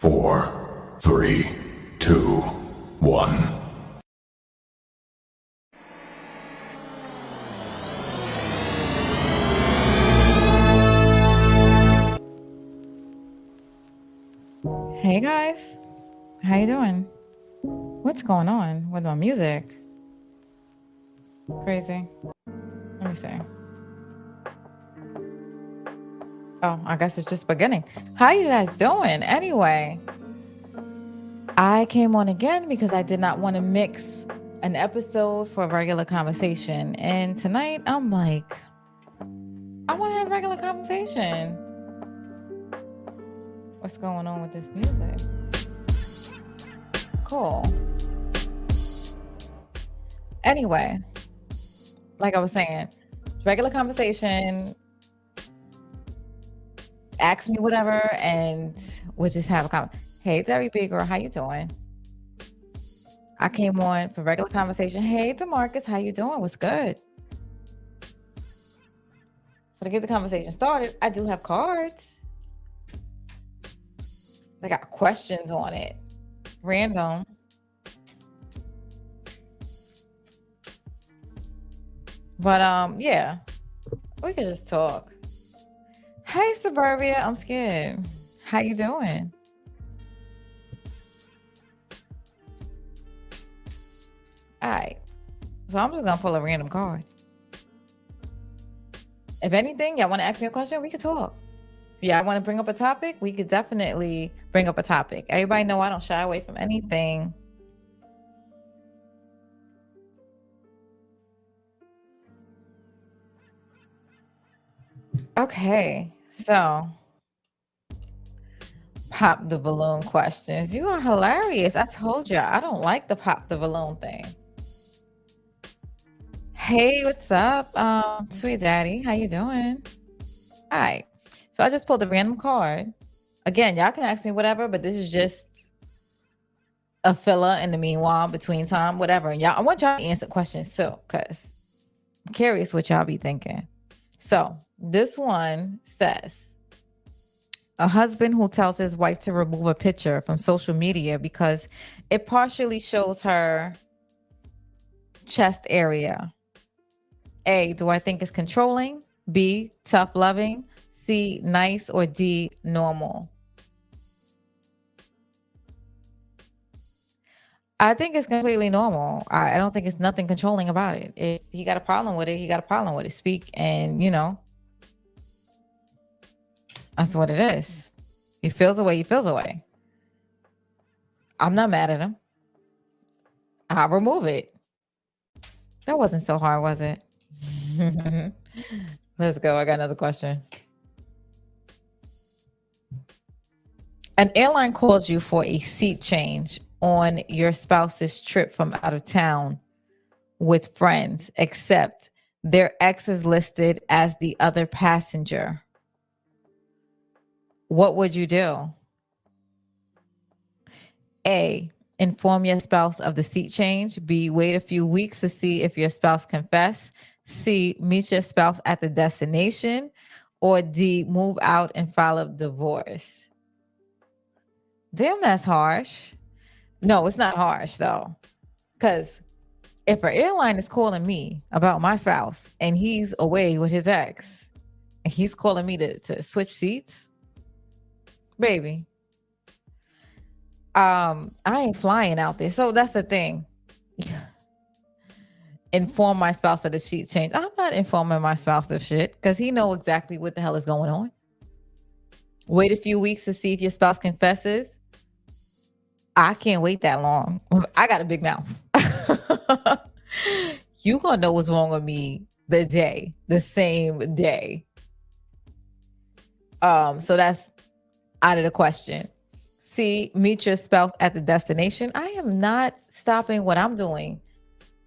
4, 3, 2, 1. Hey guys, how you doing? What's going on with my music? Crazy. Let me see. Oh, I guess it's just beginning. How you guys doing? Anyway, I came on again because I did not want to mix an episode for regular conversation. And tonight I'm like, I want to have regular conversation. What's going on with this music? Cool. Anyway, like I was saying, regular conversation. Ask me whatever, and we'll just have a conversation. Hey, Debbie B girl, how you doing? I came on for regular conversation. Hey, DeMarcus, how you doing? What's good? So to get the conversation started, I do have cards. They got questions on it. Random. But yeah, we could just talk. Hey, Suburbia, I'm scared. How you doing? All right. So I'm just gonna pull a random card. If anything, y'all want to ask me a question, we could talk. If y'all want to bring up a topic, we could definitely bring up a topic. Everybody know I don't shy away from anything. Okay, so pop the balloon questions. You are hilarious. I told you I don't like the pop the balloon thing. Hey, what's up, sweet daddy? How you doing? All right. So I just pulled a random card. Again, y'all can ask me whatever, but this is just a filler in the meanwhile, between time, whatever. And y'all, I want y'all to answer questions too, because I'm curious what y'all be thinking. So this one says, a husband who tells his wife to remove a picture from social media because it partially shows her chest area. A, do I think it's controlling? B, tough loving? C, nice? Or D, normal? I think it's completely normal. I don't think it's nothing controlling about it. If he got a problem with it, he got a problem with it. Speak, and that's what it is. He feels away, he feels away. I'm not mad at him. I'll remove it. That wasn't so hard, was it? Let's go. I got another question. An airline calls you for a seat change on your spouse's trip from out of town with friends, except their ex is listed as the other passenger. What would you do? A, inform your spouse of the seat change. B, wait a few weeks to see if your spouse confess. C, meet your spouse at the destination. Or D, move out and file a divorce. Damn, that's harsh. No, it's not harsh though. Because if an airline is calling me about my spouse and he's away with his ex and he's calling me to switch seats, baby, I ain't flying out there. So that's the thing. Inform my spouse of the seat change. I'm not informing my spouse of shit because he know exactly what the hell is going on. Wait a few weeks to see if your spouse confesses. I can't wait that long. I got a big mouth. You gonna know what's wrong with me the same day. So that's out of the question. C, meet your spouse at the destination. I am not stopping what I'm doing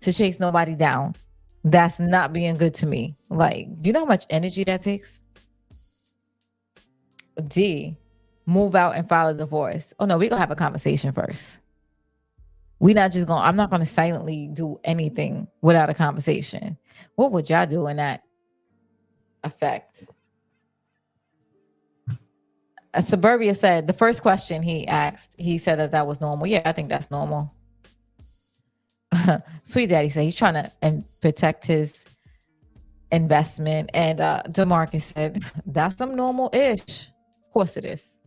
to chase nobody down. That's not being good to me. Like, you know how much energy that takes? D, move out and file a divorce. Oh no, we're gonna have a conversation first. I'm not gonna silently do anything without a conversation. What would y'all do in that effect? Suburbia said the first question he asked, he said that was normal. Yeah, I think that's normal. Sweet Daddy said he's trying to protect his investment. And DeMarcus said, that's some normal-ish. Of course it is.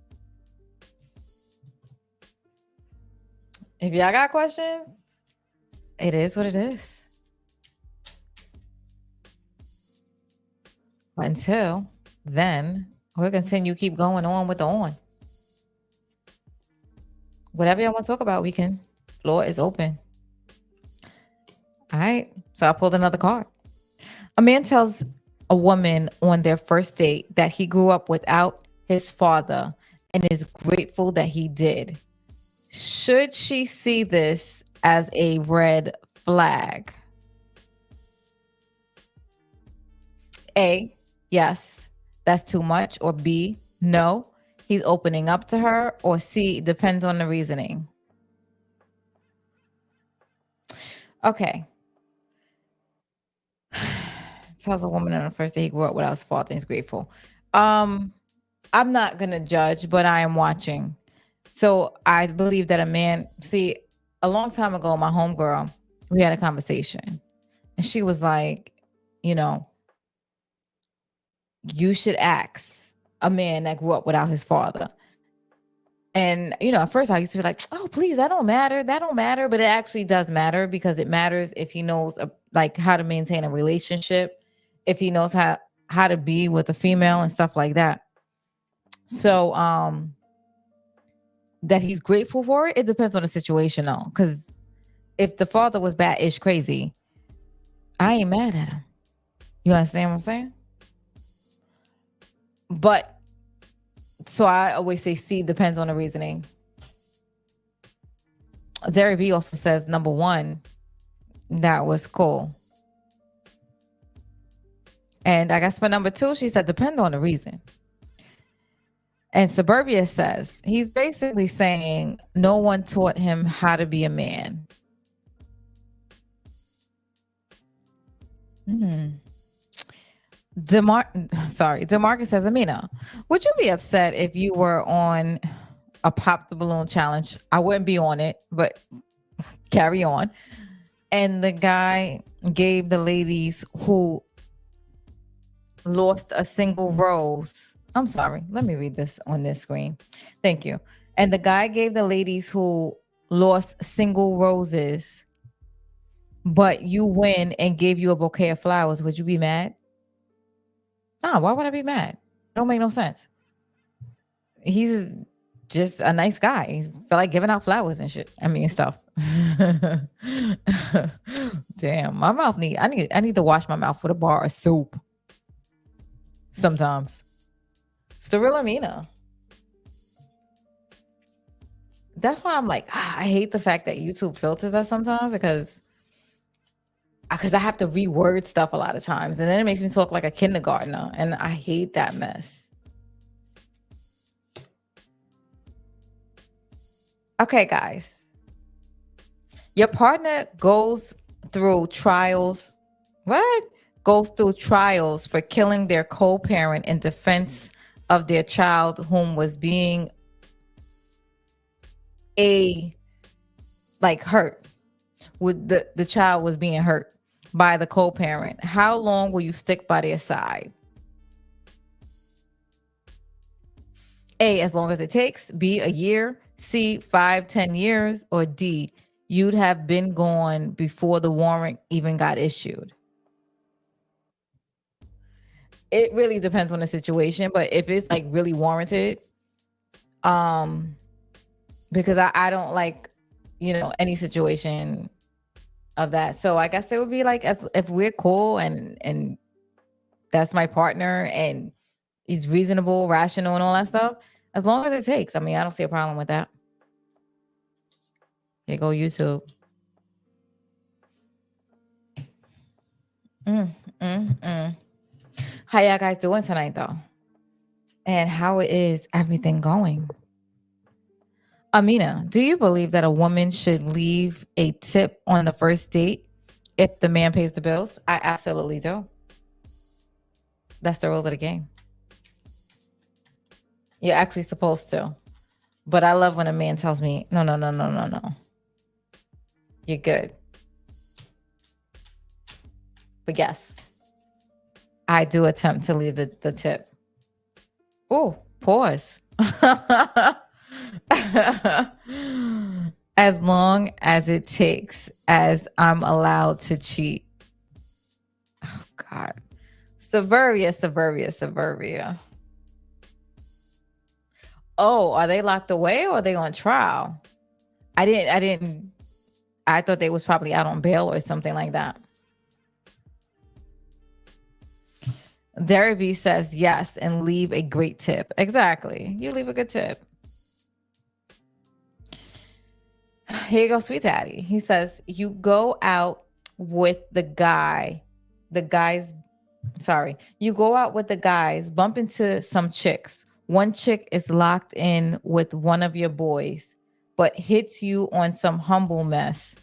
If y'all got questions, it is what it is. But until then, we'll continue keep going on with the on. Whatever y'all want to talk about, we can. Floor is open. All right. So I pulled another card. A man tells a woman on their first date that he grew up without his father and is grateful that he did. Should she see this as a red flag? A, yes, that's too much. Or B, no, he's opening up to her. Or C, depends on the reasoning. Okay. Tells a woman on the first day he grew up without his father and is grateful. I'm not gonna judge, but I am watching. So I believe that a man, see, a long time ago, my homegirl, we had a conversation and she was like, you know, you should ask a man that grew up without his father. And, at first I used to be like, oh, please, that don't matter. That don't matter. But it actually does matter because it matters if he knows like how to maintain a relationship, if he knows how to be with a female and stuff like that. So, that he's grateful for it, it depends on the situation though. Because if the father was bad-ish crazy, I ain't mad at him. You understand what I'm saying? But so I always say C, depends on the reasoning. Derry B also says number one, that was cool. And I guess for number two, she said depend on the reason. And Suburbia says he's basically saying no one taught him how to be a man. DeMarcus says, Amina, would you be upset if you were on a pop the balloon challenge? I wouldn't be on it, but carry on. And the guy gave the ladies who lost a single rose. I'm sorry. Let me read this on this screen. Thank you. And the guy gave the ladies who lost single roses, but you win and gave you a bouquet of flowers. Would you be mad? Nah, why would I be mad? Don't make no sense. He's just a nice guy. He feel like giving out flowers and shit. I mean stuff. Damn, my mouth I need to wash my mouth with a bar of soap. Sometimes. It's the real Amina. That's why I'm like, I hate the fact that YouTube filters us sometimes because I have to reword stuff a lot of times. And then it makes me talk like a kindergartner. And I hate that mess. Okay, guys. Your partner goes through trials. What? Goes through trials for killing their co-parent in defense of their child whom was being hurt. With the child was being hurt by the co-parent. How long will you stick by their side? A, as long as it takes. B, a year. C, 5-10 years. Or D, you'd have been gone before the warrant even got issued. It really depends on the situation, but if it's like really warranted, because I don't like, any situation of that. So I guess it would be like if we're cool and that's my partner and he's reasonable, rational, and all that stuff, as long as it takes. I mean, I don't see a problem with that. Here go YouTube. How y'all guys doing tonight, though? And how is everything going? Amina, do you believe that a woman should leave a tip on the first date if the man pays the bills? I absolutely do. That's the rules of the game. You're actually supposed to. But I love when a man tells me, no, no, no, no, no, no. You're good. But yes, I do attempt to leave the tip. Oh, pause. As long as it takes, as I'm allowed to cheat. Oh, God. Suburbia, suburbia, suburbia. Oh, are they locked away or are they on trial? I thought they was probably out on bail or something like that. Derby says yes and leave a great tip. Exactly. You leave a good tip. Here you go, Sweet Daddy. He says, you go out with you go out with the guys, bump into some chicks. One chick is locked in with one of your boys, but hits you on some humble mess.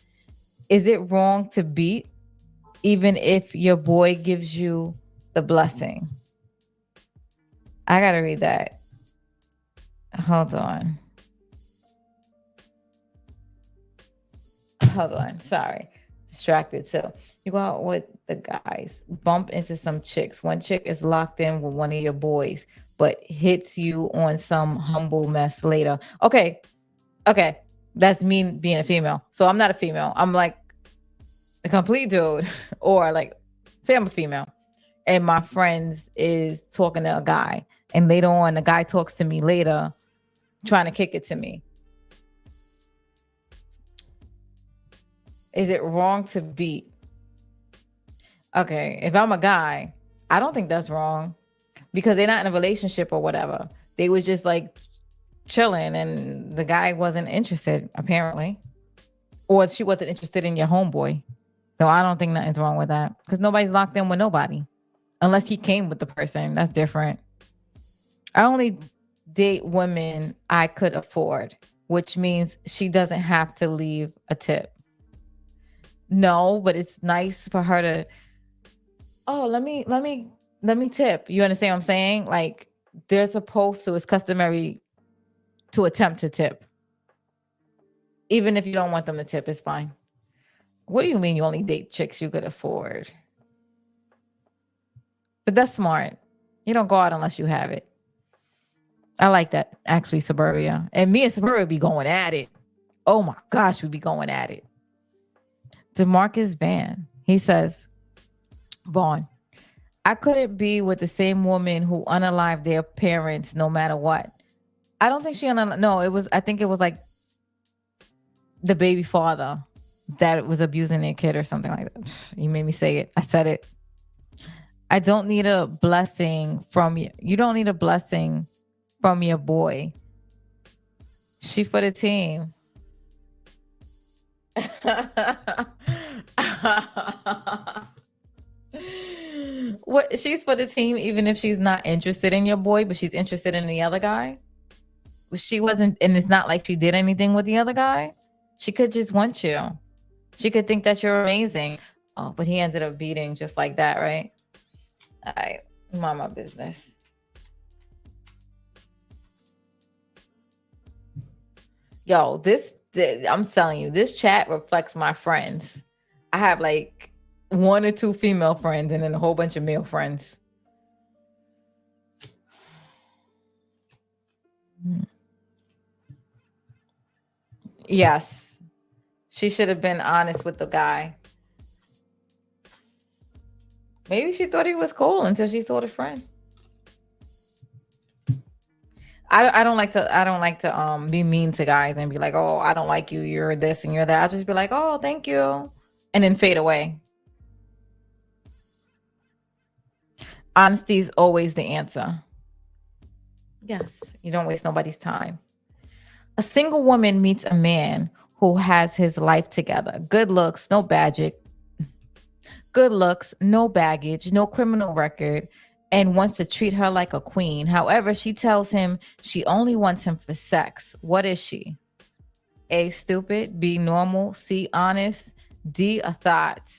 Is it wrong to beat, even if your boy gives you the blessing? I gotta read that. Hold on. Hold on. Sorry. Distracted. So you go out with the guys, bump into some chicks. One chick is locked in with one of your boys, but hits you on some humble mess later. Okay. Okay. That's me being a female. So I'm not a female. I'm like a complete dude. Or like, say I'm a female and my friends is talking to a guy. And later on, the guy talks to me later, trying to kick it to me. Is it wrong to beat? Okay, if I'm a guy, I don't think that's wrong because they're not in a relationship or whatever. They was just like chilling and the guy wasn't interested, apparently. Or she wasn't interested in your homeboy. So I don't think nothing's wrong with that because nobody's locked in with nobody unless he came with the person. That's different. I only date women I could afford, which means she doesn't have to leave a tip. No, but it's nice for her to, oh, let me tip. You understand what I'm saying? Like they're supposed to, it's customary to attempt to tip. Even if you don't want them to tip, it's fine. What do you mean you only date chicks you could afford? But that's smart. You don't go out unless you have it. I like that, actually, Suburbia. And me and Suburbia be going at it. Oh my gosh, we be going at it. DeMarcus Van, he says, Vaughn, I couldn't be with the same woman who unalived their parents no matter what. I don't think no, I think it was like the baby father that was abusing their kid or something like that. You made me say it. I said it. I don't need a blessing from you. You don't need a blessing from your boy. She for the team. What, she's for the team even if she's not interested in your boy, but she's interested in the other guy? She wasn't, and it's not like she did anything with the other guy. She could just want you. She could think that you're amazing. Oh, but he ended up beating just like that, right? All right, mind my business. Yo, I'm telling you, this chat reflects my friends. I have like one or two female friends and then a whole bunch of male friends. Yes. She should have been honest with the guy. Maybe she thought he was cool until she saw the friend. I don't like to be mean to guys and be like, oh, I don't like you, you're this and you're that. I'll just be like, oh, thank you, and then fade away. Honesty is always the answer. Yes, you don't waste nobody's time. A single woman meets a man who has his life together. Good looks, no baggage, no criminal record, and wants to treat her like a queen. However, she tells him she only wants him for sex. What is she? A, stupid, B, normal, C, honest, D, a thought.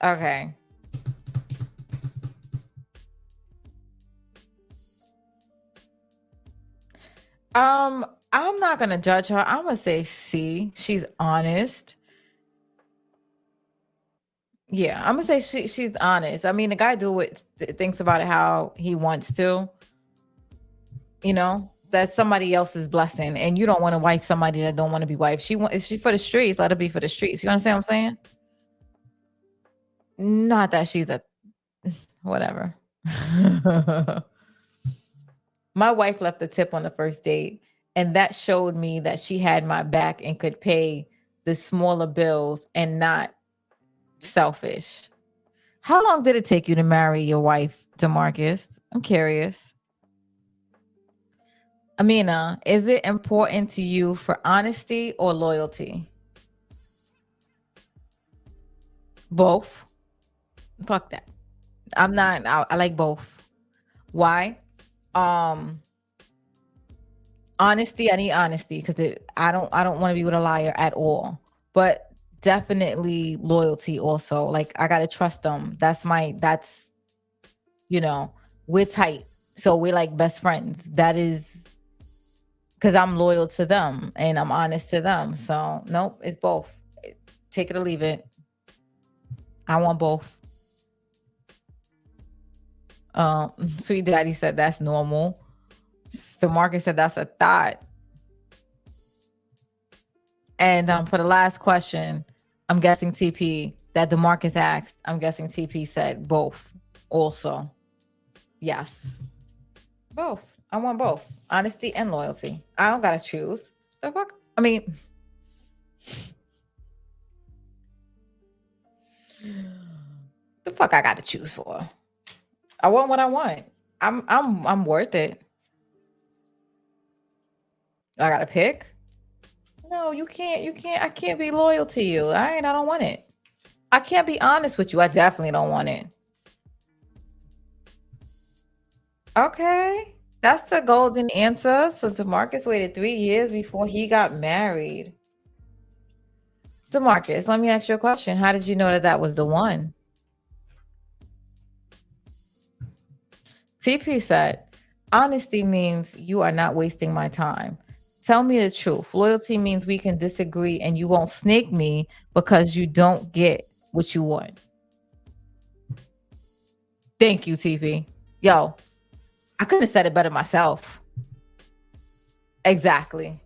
Okay. I'm not gonna judge her. I'm gonna say C. She's honest. Yeah, I'm gonna say she's honest. I mean, the guy do what thinks about it how he wants to. That's somebody else's blessing, and you don't want to wife somebody that don't want to be wifed. Is she for the streets? Let her be for the streets. You understand what I'm saying? Not that she's a whatever. My wife left a tip on the first date, and that showed me that she had my back and could pay the smaller bills and not selfish. How long did it take you to marry your wife, DeMarcus? I'm curious. Amina, is it important to you for honesty or loyalty? Both. Fuck that. I'm not. I like both. Why? Um, Honesty. I need honesty because I don't want to be with a liar at all. But definitely loyalty also. Like I gotta trust them. That's you know we're tight, so we're like best friends. That is because I'm loyal to them and I'm honest to them. So nope, it's both. Take it or leave it. I want both. Sweet Daddy said that's normal. So Marcus said that's a thought. And for the last question, I'm guessing TP that DeMarcus asked. I'm guessing TP said both. Also, yes, both. I want both honesty and loyalty. I don't gotta choose. The fuck? I mean, the fuck I gotta choose for? I want what I want. I'm worth it. I gotta pick. No, you can't. You can't. I can't be loyal to you. I don't want it. I can't be honest with you. I definitely don't want it. Okay. That's the golden answer. So DeMarcus waited 3 years before he got married. DeMarcus, let me ask you a question. How did you know that that was the one? TP said, honesty means you are not wasting my time. Tell me the truth. Loyalty means we can disagree and you won't snake me because you don't get what you want. Thank you, TP. Yo, I couldn't have said it better myself. Exactly.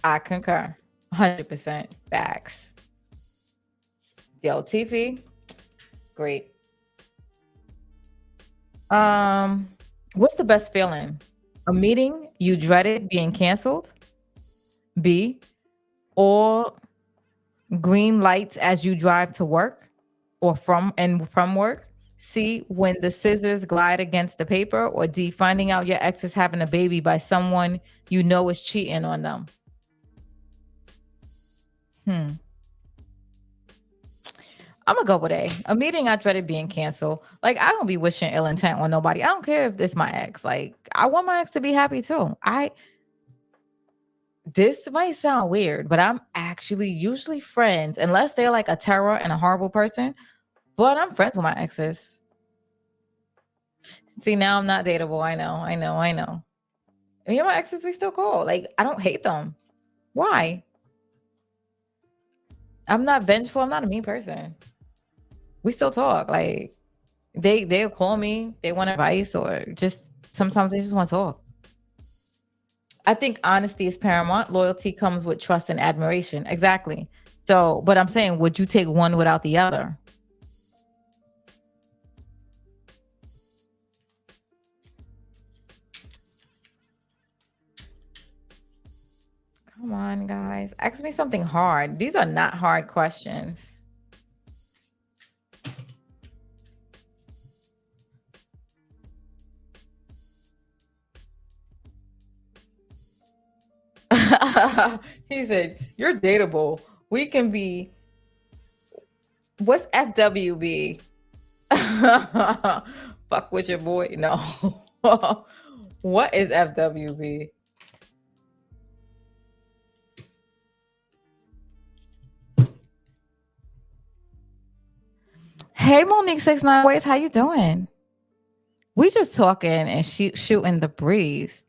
I concur. 100% facts. Yo, TP, great. What's the best feeling? A meeting you dreaded being canceled? B, or green lights as you drive to work or from work? C, when the scissors glide against the paper? Or D, finding out your ex is having a baby by someone you know is cheating on them? Hmm. I'm gonna go with A. A meeting I dreaded being canceled. Like I don't be wishing ill intent on nobody. I don't care if it's my ex. Like I want my ex to be happy too. This might sound weird, but I'm actually usually friends, unless they're like a terror and a horrible person. But I'm friends with my exes. See, now I'm not dateable. I know. Me and my exes, we still cool. Like I don't hate them. Why? I'm not vengeful. I'm not a mean person. We still talk. Like they'll call me. They want advice or just sometimes they just want to talk. I think honesty is paramount. Loyalty comes with trust and admiration. Exactly. So, but I'm saying, would you take one without the other? Come on, guys. Ask me something hard. These are not hard questions. He said, you're dateable. We can be, what's FWB? Fuck with your boy. No. What is FWB? Hey, Monique 69 Ways, how you doing? We just talking and shooting the breeze.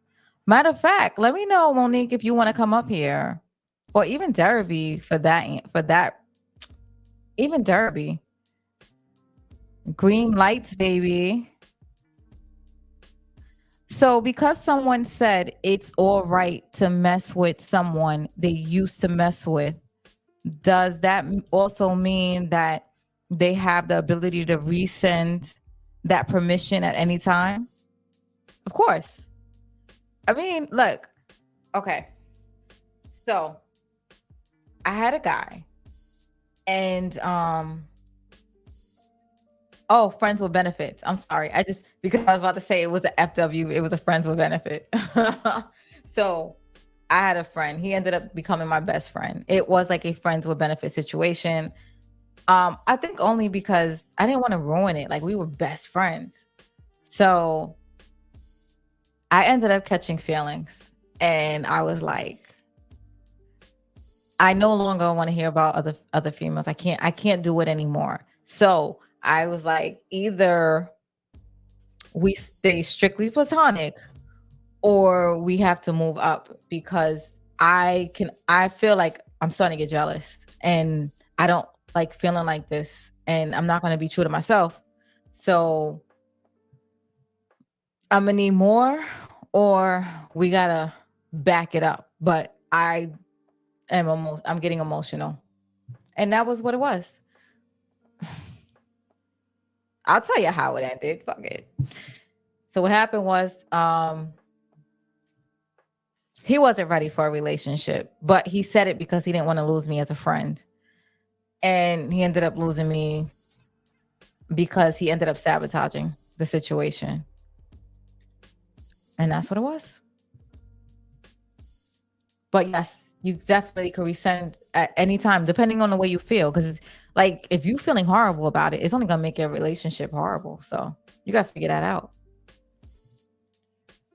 Matter of fact, let me know, Monique, if you want to come up here, or even Derby for that. For that, even Derby. Green lights, baby. So, because someone said it's all right to mess with someone they used to mess with, does that also mean that they have the ability to resend that permission at any time? Of course. I mean, look, okay. So, I had a guy and oh, friends with benefits. I'm sorry. I just because I was about to say it was a FW, it was a friends with benefit. So I had a friend. He ended up becoming my best friend. It was like a friends with benefit situation. I think only because I didn't want to ruin it. Like we were best friends. So I ended up catching feelings and I was like, I no longer want to hear about other females. I can't do it anymore. So I was like, either we stay strictly platonic or we have to move up because I feel like I'm starting to get jealous and I don't like feeling like this and I'm not going to be true to myself. So I'm going to need more or we got to back it up. But I'm getting emotional. And that was what it was. I'll tell you how it ended. Fuck it. So what happened was he wasn't ready for a relationship, but he said it because he didn't want to lose me as a friend. And he ended up losing me because he ended up sabotaging the situation. And that's what it was. But yes, you definitely could resend at any time, depending on the way you feel. Because it's like if you're feeling horrible about it, it's only gonna make your relationship horrible. So you gotta figure that out.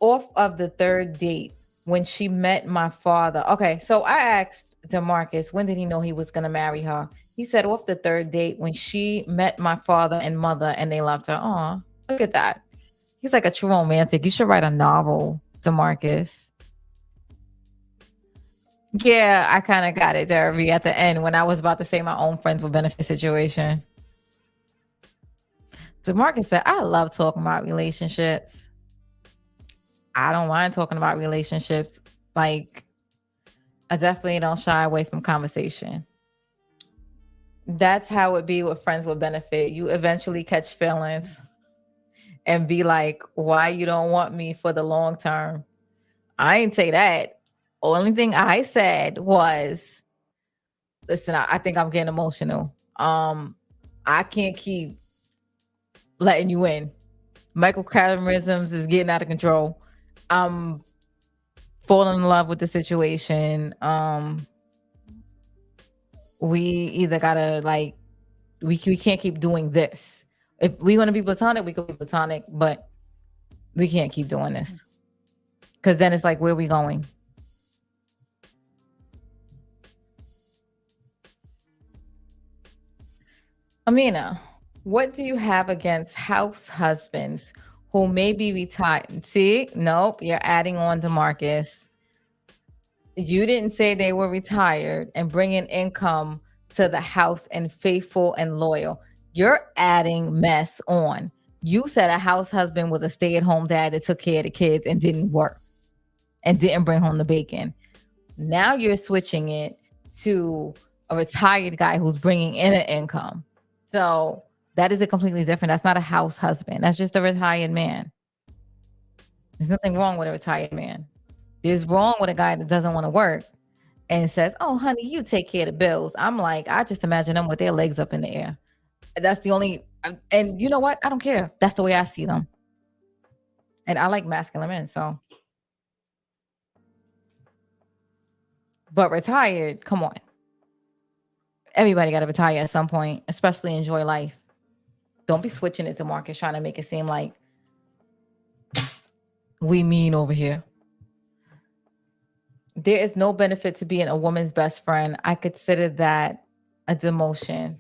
Off of the third date, when she met my father. Okay, so I asked DeMarcus, when did he know he was gonna marry her? He said off the third date when she met my father and mother and they loved her. Oh, look at that. He's like a true romantic. You should write a novel, DeMarcus. Yeah, I kind of got it, Derby, at the end when I was about to say my own friends with benefit situation. DeMarcus said, I love talking about relationships. I don't mind talking about relationships. Like, I definitely don't shy away from conversation. That's how it be with friends with benefit. You eventually catch feelings and be like, why you don't want me for the long term? I ain't say that. Only thing I said was, listen, I think I'm getting emotional. I can't keep letting you in. Microchronisms is getting out of control. I'm falling in love with the situation. We either gotta like we can't keep doing this. If we want to be platonic, we could be platonic, but we can't keep doing this because then it's like, where are we going? Amina, what do you have against house husbands who may be retired? See, nope, you're adding on to Marcus. You didn't say they were retired and bringing income to the house and faithful and loyal. You're adding mess on. You said a house husband was a stay-at-home dad that took care of the kids and didn't work and didn't bring home the bacon. Now you're switching it to a retired guy who's bringing in an income. So that is a completely different. That's not a house husband. That's just a retired man. There's nothing wrong with a retired man. There's wrong with a guy that doesn't want to work and says, "Oh, honey, you take care of the bills." I'm like, I just imagine them with their legs up in the air. That's the only. And you know what? I don't care. That's the way I see them. And I like masculine men. So, but retired, come on. Everybody got to retire at some point, especially enjoy life. Don't be switching it to Marcus, trying to make it seem like we mean over here. There is no benefit to being a woman's best friend. I consider that a demotion.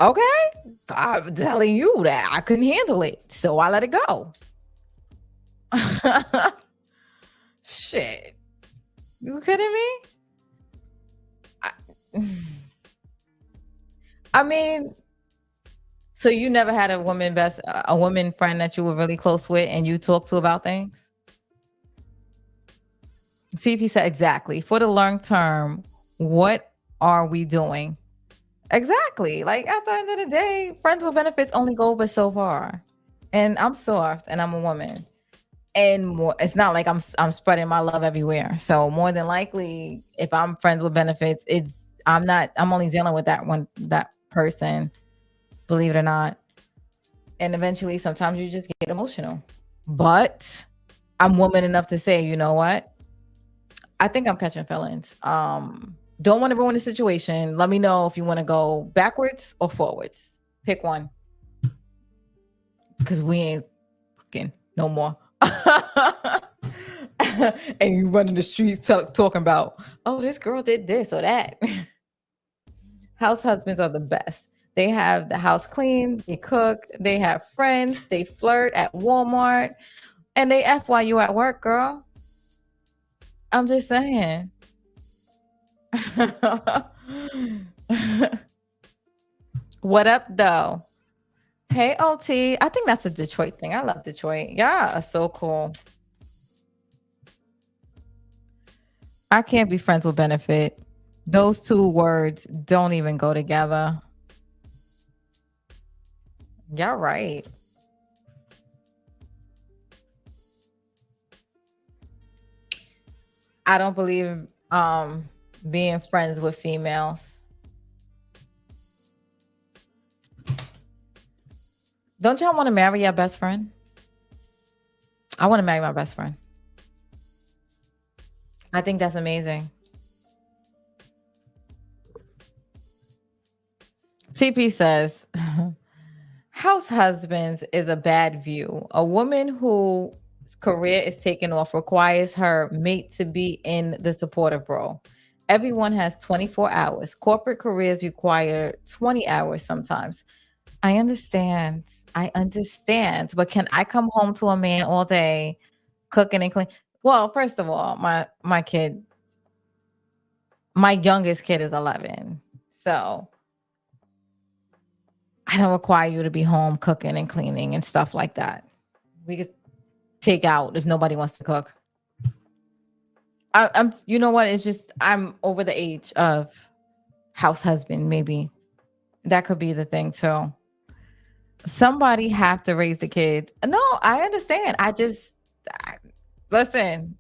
Okay. I'm telling you that I couldn't handle it. So I let it go. Shit. You kidding me? I, I mean, so you never had a woman friend that you were really close with and you talked to about things? CP said exactly. For the long term, what are we doing? Exactly. Like at the end of the day, friends with benefits only go but so far. And I'm soft and I'm a woman. And more, it's not like I'm spreading my love everywhere. So more than likely, if I'm friends with benefits, I'm only dealing with that person, believe it or not. And eventually sometimes you just get emotional. But I'm woman enough to say, you know what? I think I'm catching feelings. Don't want to ruin the situation. Let me know if you want to go backwards or forwards. Pick one. Cause we ain't fucking no more. And you run in the streets talking about, oh, this girl did this or that. House husbands are the best. They have the house clean, they cook, they have friends, they flirt at Walmart, and they F while you at work, girl. I'm just saying. What up, though? Hey, OT. I think that's a Detroit thing. I love Detroit. Yeah, so cool. I can't be friends with benefit. Those two words don't even go together. Y'all right. I don't believe being friends with females. Don't y'all want to marry your best friend? I want to marry my best friend. I think that's amazing. TP says, house husbands is a bad view. A woman whose career is taken off requires her mate to be in the supportive role. Everyone has 24 hours. Corporate careers require 20 hours sometimes. I understand. I understand. But can I come home to a man all day cooking and clean? Well, first of all, my youngest kid is 11. So I don't require you to be home cooking and cleaning and stuff like that. We could take out if nobody wants to cook. You know what? It's just I'm over the age of house husband. Maybe that could be the thing too. Somebody have to raise the kids. No, I understand. I, listen,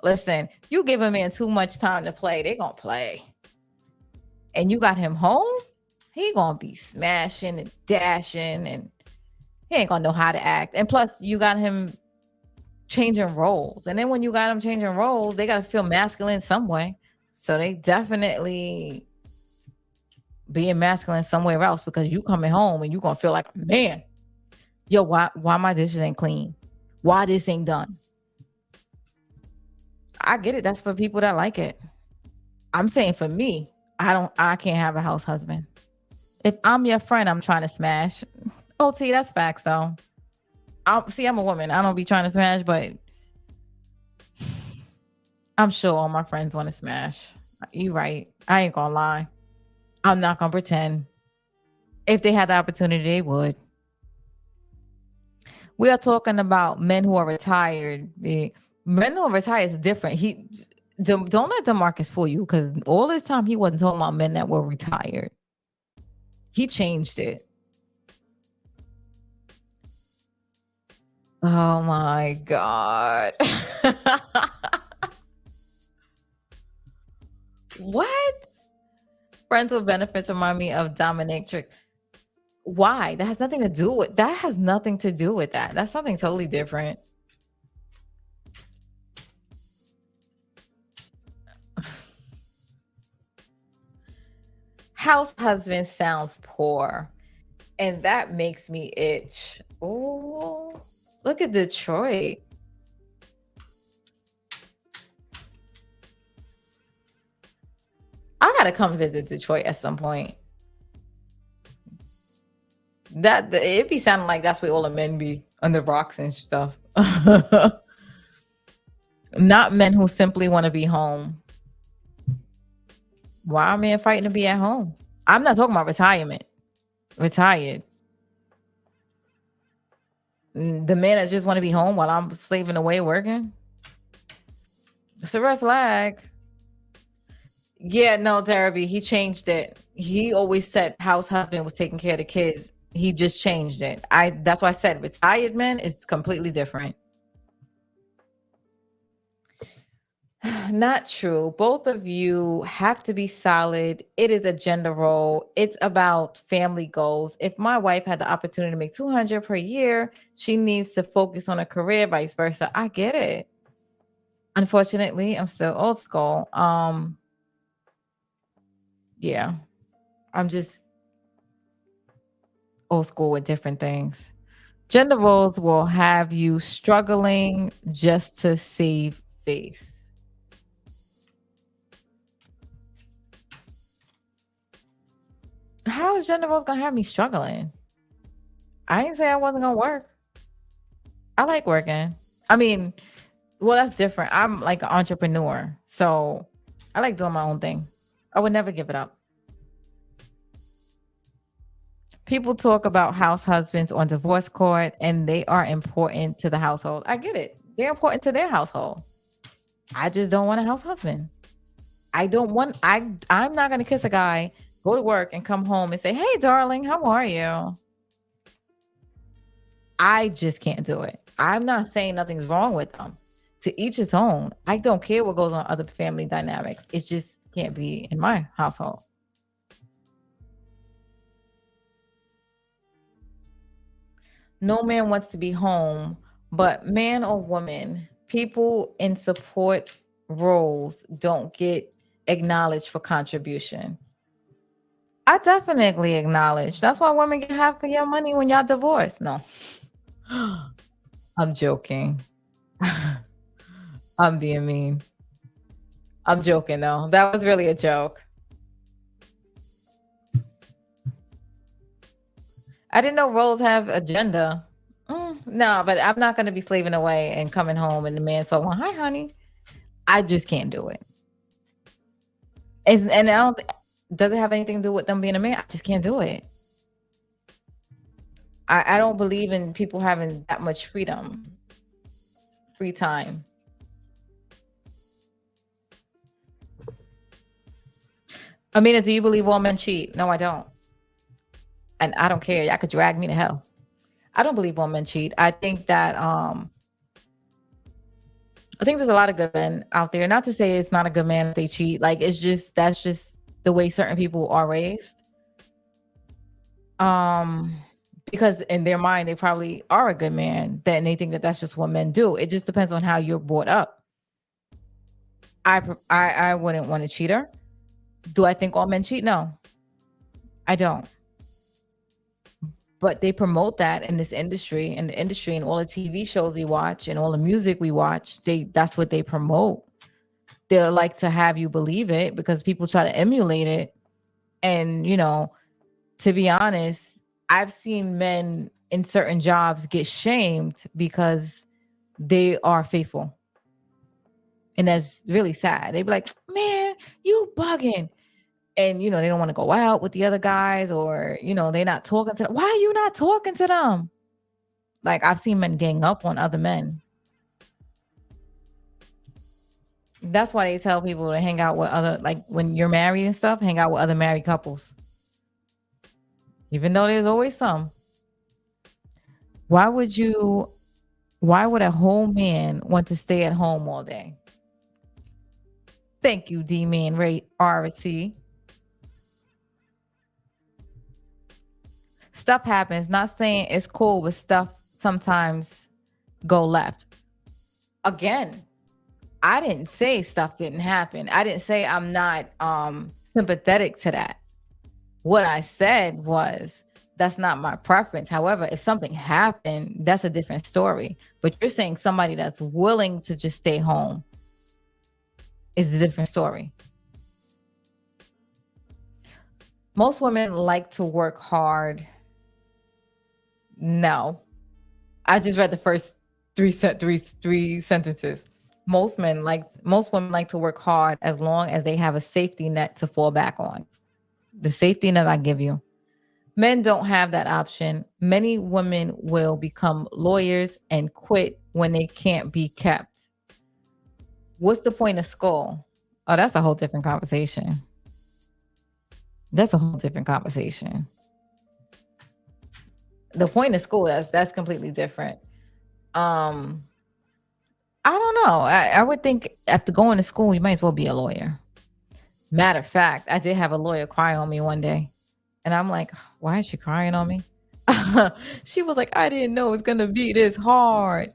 listen. You give a man too much time to play, they gonna play. And you got him home, he gonna be smashing and dashing, and he ain't gonna know how to act. And plus, you got him changing roles. And then when you got them changing roles, they got to feel masculine some way. So they definitely being masculine somewhere else because you coming home and you going to feel like, man, yo, why my dishes ain't clean? Why this ain't done? I get it. That's for people that like it. I'm saying for me, I can't have a house husband. If I'm your friend, I'm trying to smash. OT, that's facts though. I'm a woman. I don't be trying to smash, but I'm sure all my friends want to smash. You right. I ain't gonna lie. I'm not gonna pretend. If they had the opportunity, they would. We are talking about men who are retired. Men who are retired is different. Don't let Demarcus fool you because all this time he wasn't talking about men that were retired. He changed it. Oh my God. What? Friends with benefits remind me of dominatrix. Why? That has nothing to do with that. Has nothing to do with that. That's something totally different. House husband sounds poor, and that makes me itch. Oh, look at Detroit. I gotta come visit Detroit at some point. That it be sounding like that's where all the men be. under rocks and stuff. Not men who simply want to be home. Why are men fighting to be at home? I'm not talking about retirement. Retired. The men that just want to be home while I'm slaving away working. It's a red flag. Yeah, no, therapy. He changed it. He always said house husband was taking care of the kids. He just changed it. That's why I said retired men is completely different. Not true. Both of you have to be solid. It is a gender role. It's about family goals. If my wife had the opportunity to make 200 per year, she needs to focus on a career, vice versa. I get it. Unfortunately, I'm still old school. Yeah. I'm just old school with different things. Gender roles will have you struggling just to save face. How is gender roles gonna have me struggling? I didn't say I wasn't gonna work. I like working. I mean, well, that's different. I'm like an entrepreneur, so I like doing my own thing. I would never give it up. People talk about house husbands on divorce court, and they are important to the household. I get it. They're important to their household. I just don't want a house husband. I don't want. I'm not gonna kiss a guy, go to work, and come home and say, "Hey, darling, how are you?" I just can't do it. I'm not saying nothing's wrong with them. To each his own. I don't care what goes on other family dynamics. It just can't be in my household. No man wants to be home, but man or woman, people in support roles don't get acknowledged for contribution. I definitely acknowledge. That's why women get half of your money when y'all divorce. No, I'm joking. I'm being mean. I'm joking though. That was really a joke. I didn't know roles have agenda. No, but I'm not going to be slaving away and coming home and the man so hi honey. I just can't do it. And I don't does it have anything to do with them being a man? I just can't do it. I don't believe in people having that much freedom, free time. Amina, do you believe all men cheat? No, I don't. And I don't care. Y'all could drag me to hell. I don't believe all men cheat. I think there's a lot of good men out there. Not to say it's not a good man if they cheat. Like it's just that's just the way certain people are raised. Um because in their mind they probably are a good man, then they think that that's just what men do. It just depends on how you're brought up. I wouldn't want a cheater. Do I think all men cheat? No, I don't. But they promote that in this industry, in the industry, and all the TV shows we watch and all the music we watch. That's what they promote. They like to have you believe it because people try to emulate it. And to be honest, I've seen men in certain jobs get shamed because they are faithful. And that's really sad. They be like, man, you bugging. And they don't want to go out with the other guys, or they're not talking to them. Why are you not talking to them? Like I've seen men gang up on other men. That's why they tell people to hang out with other, like when you're married and stuff, hang out with other married couples. Even though there's always some. Why would you why would a whole man want to stay at home all day? Thank you, D Man Ray RC. Stuff happens. Not saying it's cool, but stuff sometimes go left. Again, I didn't say stuff didn't happen. I didn't say I'm not sympathetic to that. What I said was that's not my preference. However, if something happened, that's a different story. But you're saying somebody that's willing to just stay home is a different story. Most women like to work hard. No. I just read the first three sentences. Most women like to work hard as long as they have a safety net to fall back on. The safety net I give you. Men don't have that option. Many women will become lawyers and quit when they can't be kept. What's the point of school? Oh, that's a whole different conversation. That's a whole different conversation. The point of school, that's completely different. Um, I don't know. I would think after going to school, you might as well be a lawyer. Matter of fact, I did have a lawyer cry on me one day. And I'm like, why is she crying on me? She was like, I didn't know it's gonna be this hard.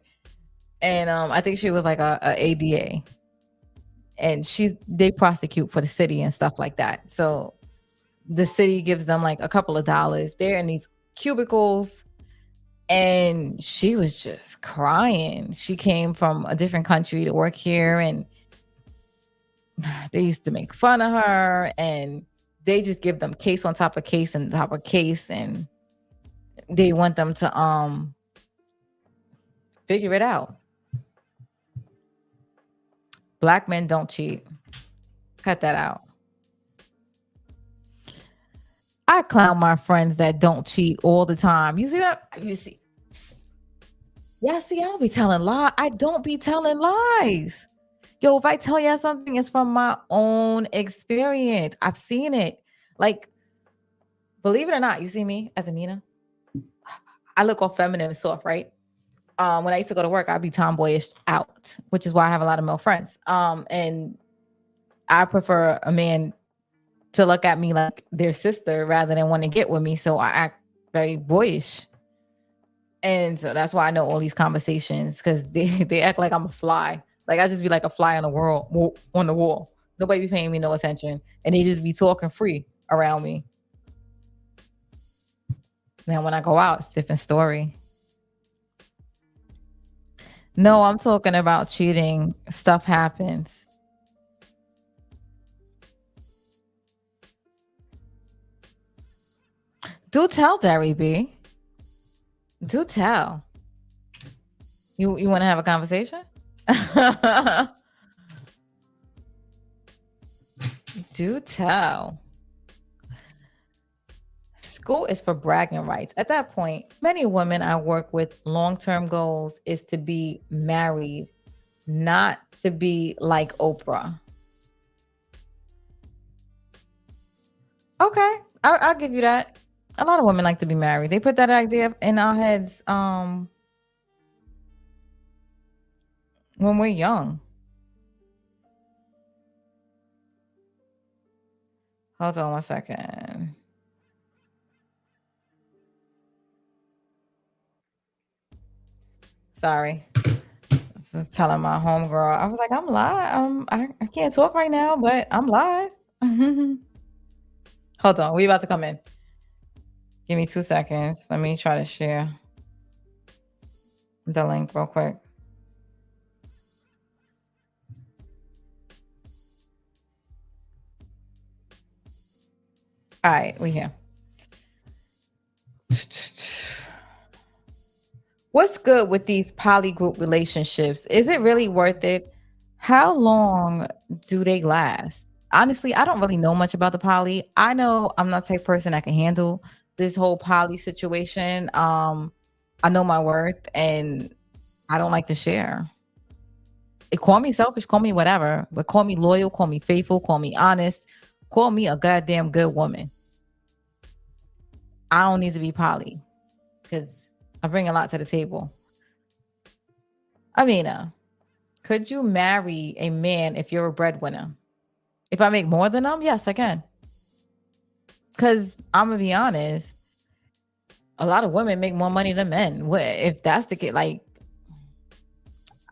And I think she was like a ADA. And they prosecute for the city and stuff like that. So the city gives them like a couple of dollars. They're in these cubicles, and she was just crying. She came from a different country to work here, and they used to make fun of her, and they just give them case on top of case and top of case, and they want them to figure it out. Black men don't cheat. Cut that out. I clown my friends that don't cheat all the time. You see? Yeah, see, I don't be telling lies. I don't be telling lies. Yo, if I tell you something, it's from my own experience. I've seen it. Like, believe it or not, you see me as Amina. I look all feminine and soft, right? When I used to go to work, I'd be tomboyish out, which is why I have a lot of male friends. And I prefer a man to look at me like their sister rather than want to get with me. So I act very boyish. And so that's why I know all these conversations, because they act like I'm a fly. Like I just be like a fly on the on the wall. Nobody be paying me no attention. And they just be talking free around me. Now when I go out, it's a different story. No, I'm talking about cheating. Stuff happens. Do tell, Derry B. Do tell. You want to have a conversation? Do tell. School is for bragging rights. At that point, many women I work with long-term goals is to be married, not to be like Oprah. Okay, I'll give you that. A lot of women like to be married. They put that idea in our heads when we're young. Hold on one second. Sorry. Telling my homegirl. I was like, I'm live. I can't talk right now, but I'm live. Hold on. We about to come in. Give me 2 seconds. Let me try to share the link real quick. All right, we here. What's good with these poly group relationships? Is it really worth it? How long do they last? Honestly, I don't really know much about the poly. I know I'm not the type of person that can handle this whole poly situation. I know my worth, and I don't like to share. Call me selfish, call me whatever, but call me loyal, call me faithful, call me honest, call me a goddamn good woman. I don't need to be poly because I bring a lot to the table. Amina, could you marry a man if you're a breadwinner? If I make more than them, yes, I can. Because I'm gonna be honest, a lot of women make more money than men. If that's the case, like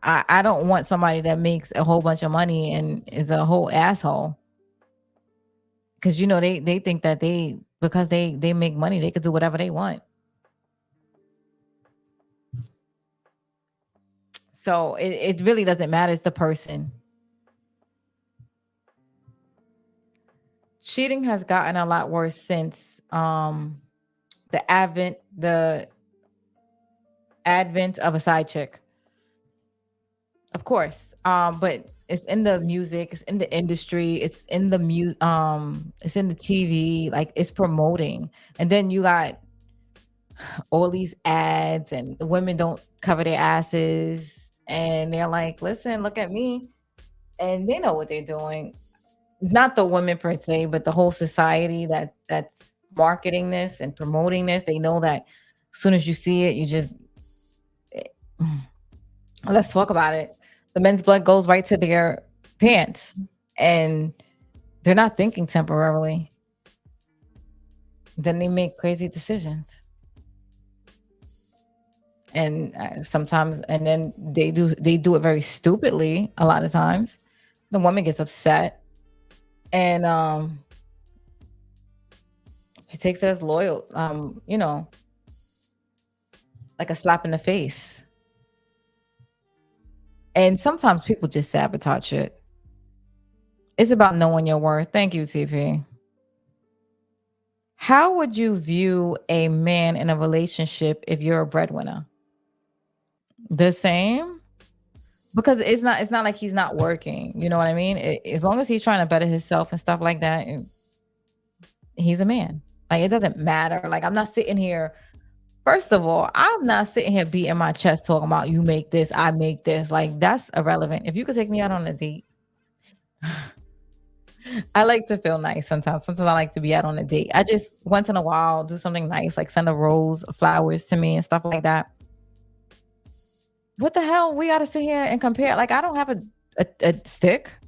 I don't want somebody that makes a whole bunch of money and is a whole asshole. Because they think that because they make money, they could do whatever they want. So it really doesn't matter. It's the person. Cheating has gotten a lot worse since the advent of a side chick, of course. But it's in the music, it's in the industry, it's in the it's in the TV, like it's promoting. And then you got all these ads, and the women don't cover their asses, and they're like, listen, look at me. And they know what they're doing. Not the women per se, but the whole society that's marketing this and promoting this. They know that as soon as you see it, you just let's talk about it. The men's blood goes right to their pants, and they're not thinking temporarily. Then they make crazy decisions, and sometimes, and then they do it very stupidly. A lot of times, the woman gets upset, and she takes it as loyal, like a slap in the face. And sometimes people just sabotage it. It's about knowing your worth. Thank you, TP. How would you view a man in a relationship if you're a breadwinner? The same? Because it's not like he's not working. You know what I mean? As long as he's trying to better himself and stuff like that, he's a man. Like it doesn't matter. Like I'm not sitting here. First of all, I'm not sitting here beating my chest talking about you make this, I make this. Like that's irrelevant. If you could take me out on a date, I like to feel nice sometimes. Sometimes I like to be out on a date. I just once in a while do something nice, like send a rose, flowers to me and stuff like that. What the hell? We gotta sit here and compare. Like I don't have a stick.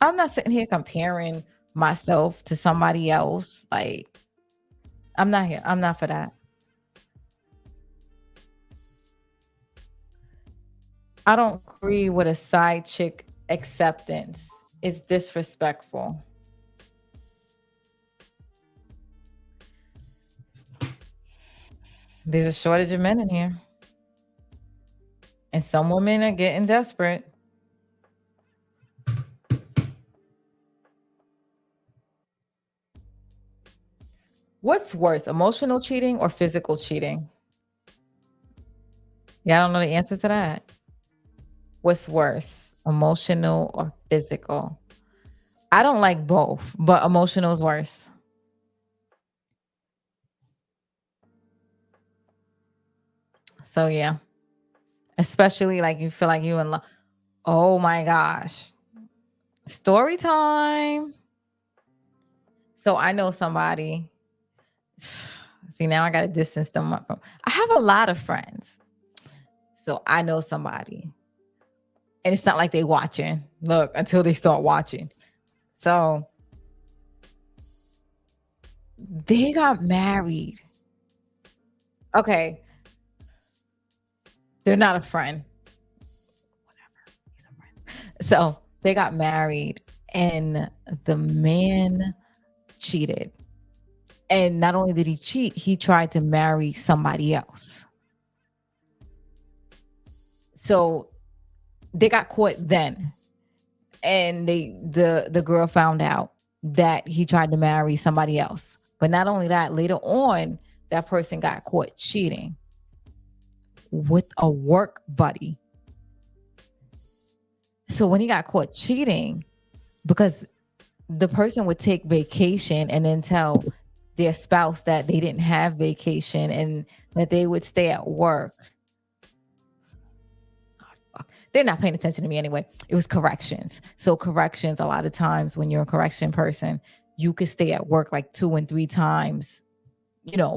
I'm not sitting here comparing myself to somebody else. Like I'm not here. I'm not for that. I don't agree with a side chick acceptance. It's disrespectful. There's a shortage of men in here, and some women are getting desperate. What's worse, emotional cheating or physical cheating? Yeah, I don't know the answer to that. What's worse, emotional or physical? I don't like both, but emotional is worse. So yeah, especially like you feel like you in love. Oh my gosh, story time. So I know somebody. See, now I got to distance them from. I have a lot of friends, so I know somebody, and it's not like they watching. Look, until they start watching. So they got married. Okay, they're not a friend. He's a friend. So they got married, and the man cheated. And not only did he cheat, he tried to marry somebody else. So they got caught then, and the girl found out that he tried to marry somebody else. But not only that, later on, that person got caught cheating with a work buddy. So when he got caught cheating, because the person would take vacation and then tell their spouse that they didn't have vacation and that they would stay at work. They're not paying attention to me anyway. It was corrections. So corrections, a lot of times when you're a correction person, you could stay at work like 2 and 3 times,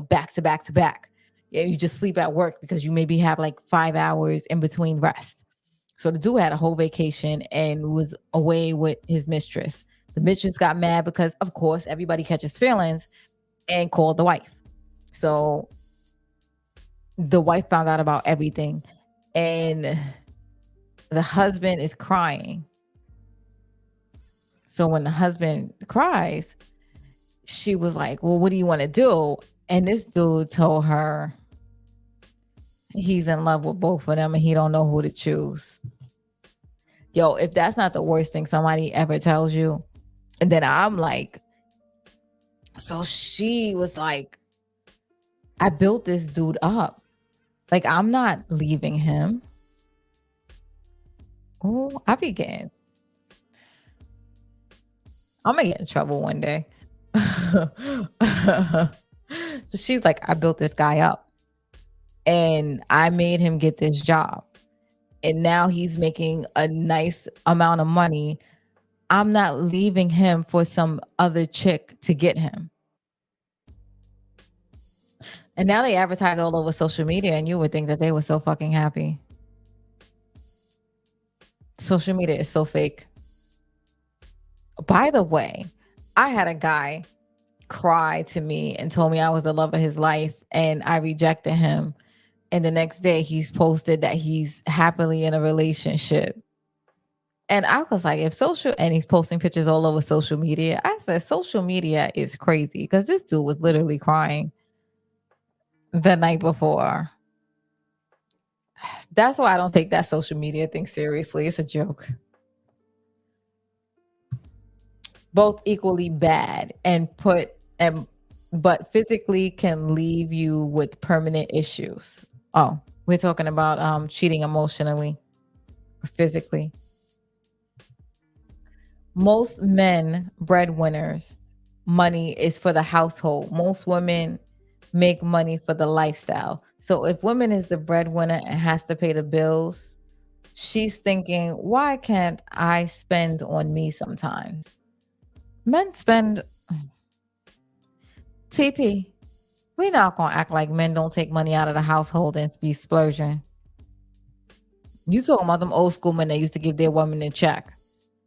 back to back to back. Yeah, you just sleep at work because you maybe have like 5 hours in between rest. So the dude had a whole vacation and was away with his mistress. The mistress got mad because, of course, everybody catches feelings and called the wife. So the wife found out about everything, and the husband is crying. So when the husband cries, she was like, well, what do you want to do? And this dude told her he's in love with both of them and he don't know who to choose. Yo, if that's not the worst thing somebody ever tells you. And then I'm like, so she was like, I built this dude up. Like, I'm not leaving him. Oh, I be getting Imma get in trouble one day. So she's like, "I built this guy up, and I made him get this job, and now he's making a nice amount of money. I'm not leaving him for some other chick to get him." And now they advertise all over social media, and you would think that they were so fucking happy. Social media is so fake. By the way, I had a guy cry to me and told me I was the love of his life, and I rejected him. And the next day, he's posted that he's happily in a relationship. And I was like, if social, and he's posting pictures all over social media. I said, social media is crazy because this dude was literally crying the night before. That's why I don't take that social media thing seriously. It's a joke. Both equally bad and but physically can leave you with permanent issues. Oh, we're talking about cheating emotionally or physically. Most men breadwinners, money is for the household. Most women make money for the lifestyle. So if women is the breadwinner and has to pay the bills, she's thinking, why can't I spend on me sometimes? Men spend TP. We're not gonna act like men don't take money out of the household and be splurging. You talking about them old school men that used to give their women a check.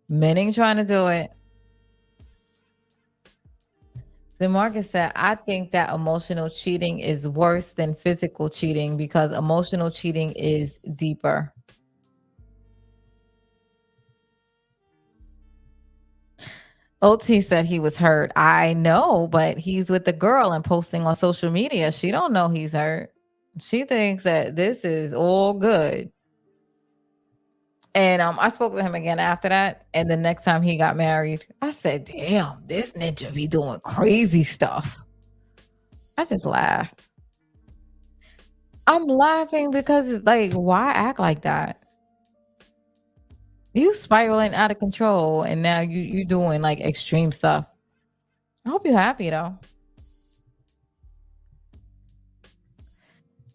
Men ain't trying to do it. The Marcus said, I think that emotional cheating is worse than physical cheating because emotional cheating is deeper. OT said he was hurt. I know, but he's with the girl and posting on social media. She don't know he's hurt. She thinks that this is all good. And I spoke to him again after that. And the next time he got married, I said, damn, this ninja be doing crazy stuff. I just laughed. I'm laughing because it's like, why act like that? You spiraling out of control and now you doing like extreme stuff. I hope you're happy though.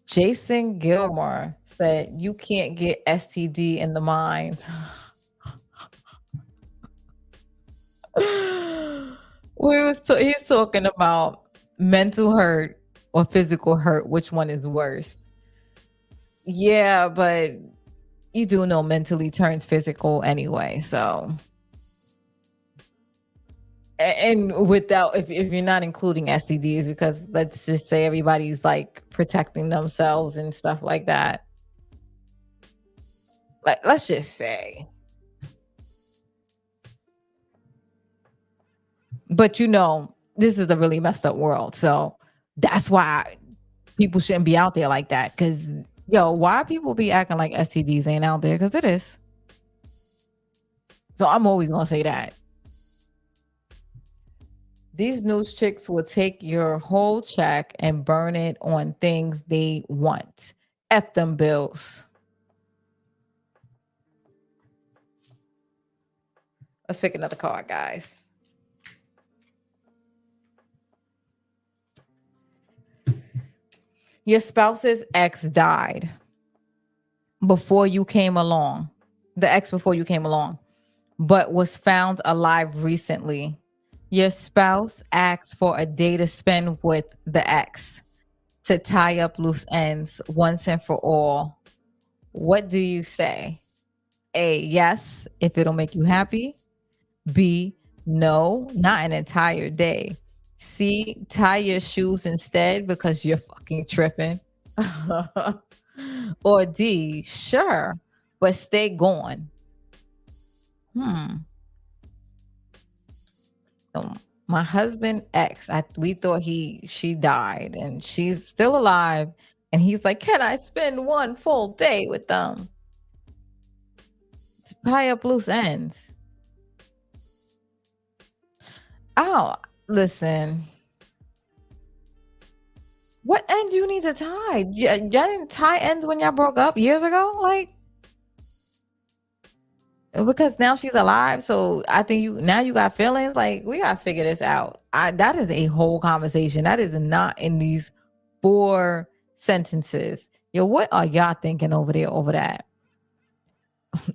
Jason Gilmore said you can't get STD in the mind. He's talking about mental hurt or physical hurt. Which one is worse? Yeah, but you do know mentally turns physical anyway. So, and without, if you're not including STDs, because let's just say everybody's like protecting themselves and stuff like that. Like, let's just say, but this is a really messed up world. So that's why people shouldn't be out there like that. Cause why people be acting like STDs ain't out there? Cause it is. So I'm always gonna say that. These news chicks will take your whole check and burn it on things they want. F them bills. Let's pick another card, guys. Your spouse's ex died before you came along. The ex before you came along, but was found alive recently. Your spouse asked for a day to spend with the ex to tie up loose ends once and for all. What do you say? A, yes, if it'll make you happy. B, no, not an entire day. C, tie your shoes instead because you're fucking tripping. Or D, sure, but stay gone. Hmm. So my husband ex, we thought she died and she's still alive. And he's like, can I spend one full day with them to tie up loose ends? Oh, listen. What ends you need to tie? Y'all didn't tie ends when y'all broke up years ago? Like, because now she's alive, so I think you now you got feelings. Like, we gotta figure this out. That is a whole conversation. That is not in these 4 sentences. Yo, what are y'all thinking over there over that?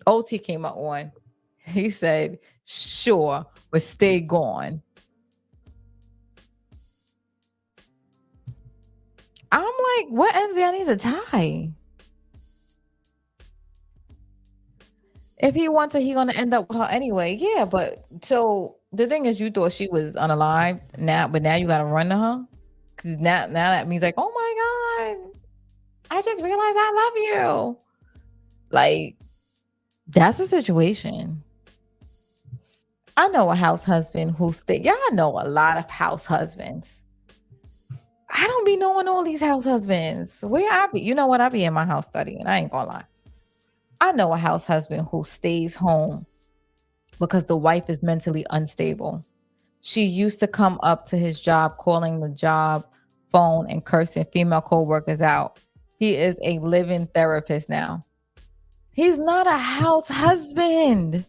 OT came up one. He said, sure, but stay gone. I'm like, what ends y'all need to tie? If he wants her, he gonna end up with her anyway. Yeah, but so the thing is, you thought she was unalive now, but now you gotta run to her because now that means like, oh my god, I just realized I love you. Like, that's a situation. I know a house husband who stay. Y'all know a lot of house husbands. I don't be knowing all these house husbands. Where I be, you know what? I be in my house studying. I ain't gonna lie. I know a house husband who stays home because the wife is mentally unstable. She used to come up to his job calling the job phone and cursing female coworkers out. He is a living therapist now. He's not a house husband.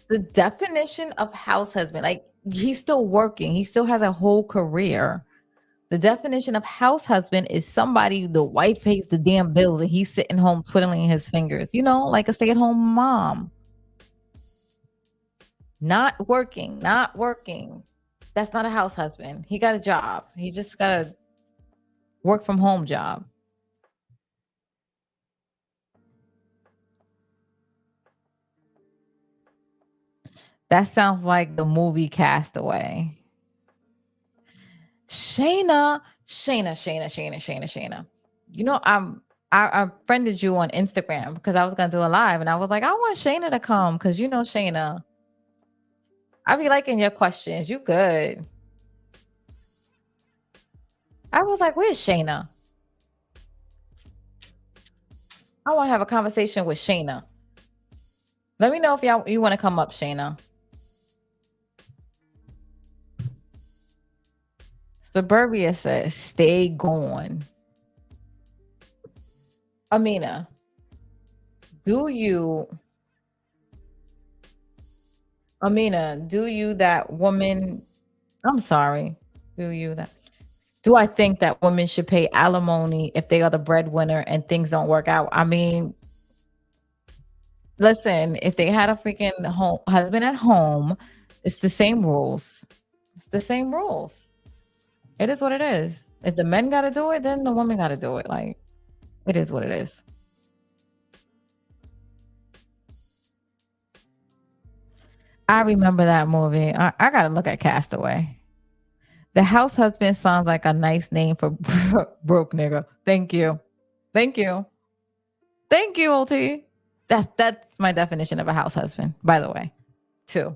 The definition of house husband, like he's still working, he still has a whole career. The definition of house husband is somebody the wife pays the damn bills and he's sitting home twiddling his fingers, like a stay at home mom. Not working, not working. That's not a house husband. He got a job. He just got a work from home job. That sounds like the movie Castaway. Shayna. I friended you on Instagram because I was gonna do a live and I was like, I want Shayna to come because Shayna. I be liking your questions. You good. I was like, where's Shayna? I want to have a conversation with Shayna. Let me know if you want to come up, Shayna. Suburbia says, stay gone. Amina, do you, do you that woman, I'm sorry, do you that, do I think that women should pay alimony if they are the breadwinner and things don't work out? I mean, listen, if they had a freaking husband at home, it's the same rules. It's the same rules. It is what it is. If the men got to do it, then the woman got to do it. Like, it is what it is. I remember that movie. I got to look at Castaway. The house husband sounds like a nice name for broke nigga. Thank you. Thank you. Thank you, OT. That's my definition of a house husband, by the way, too.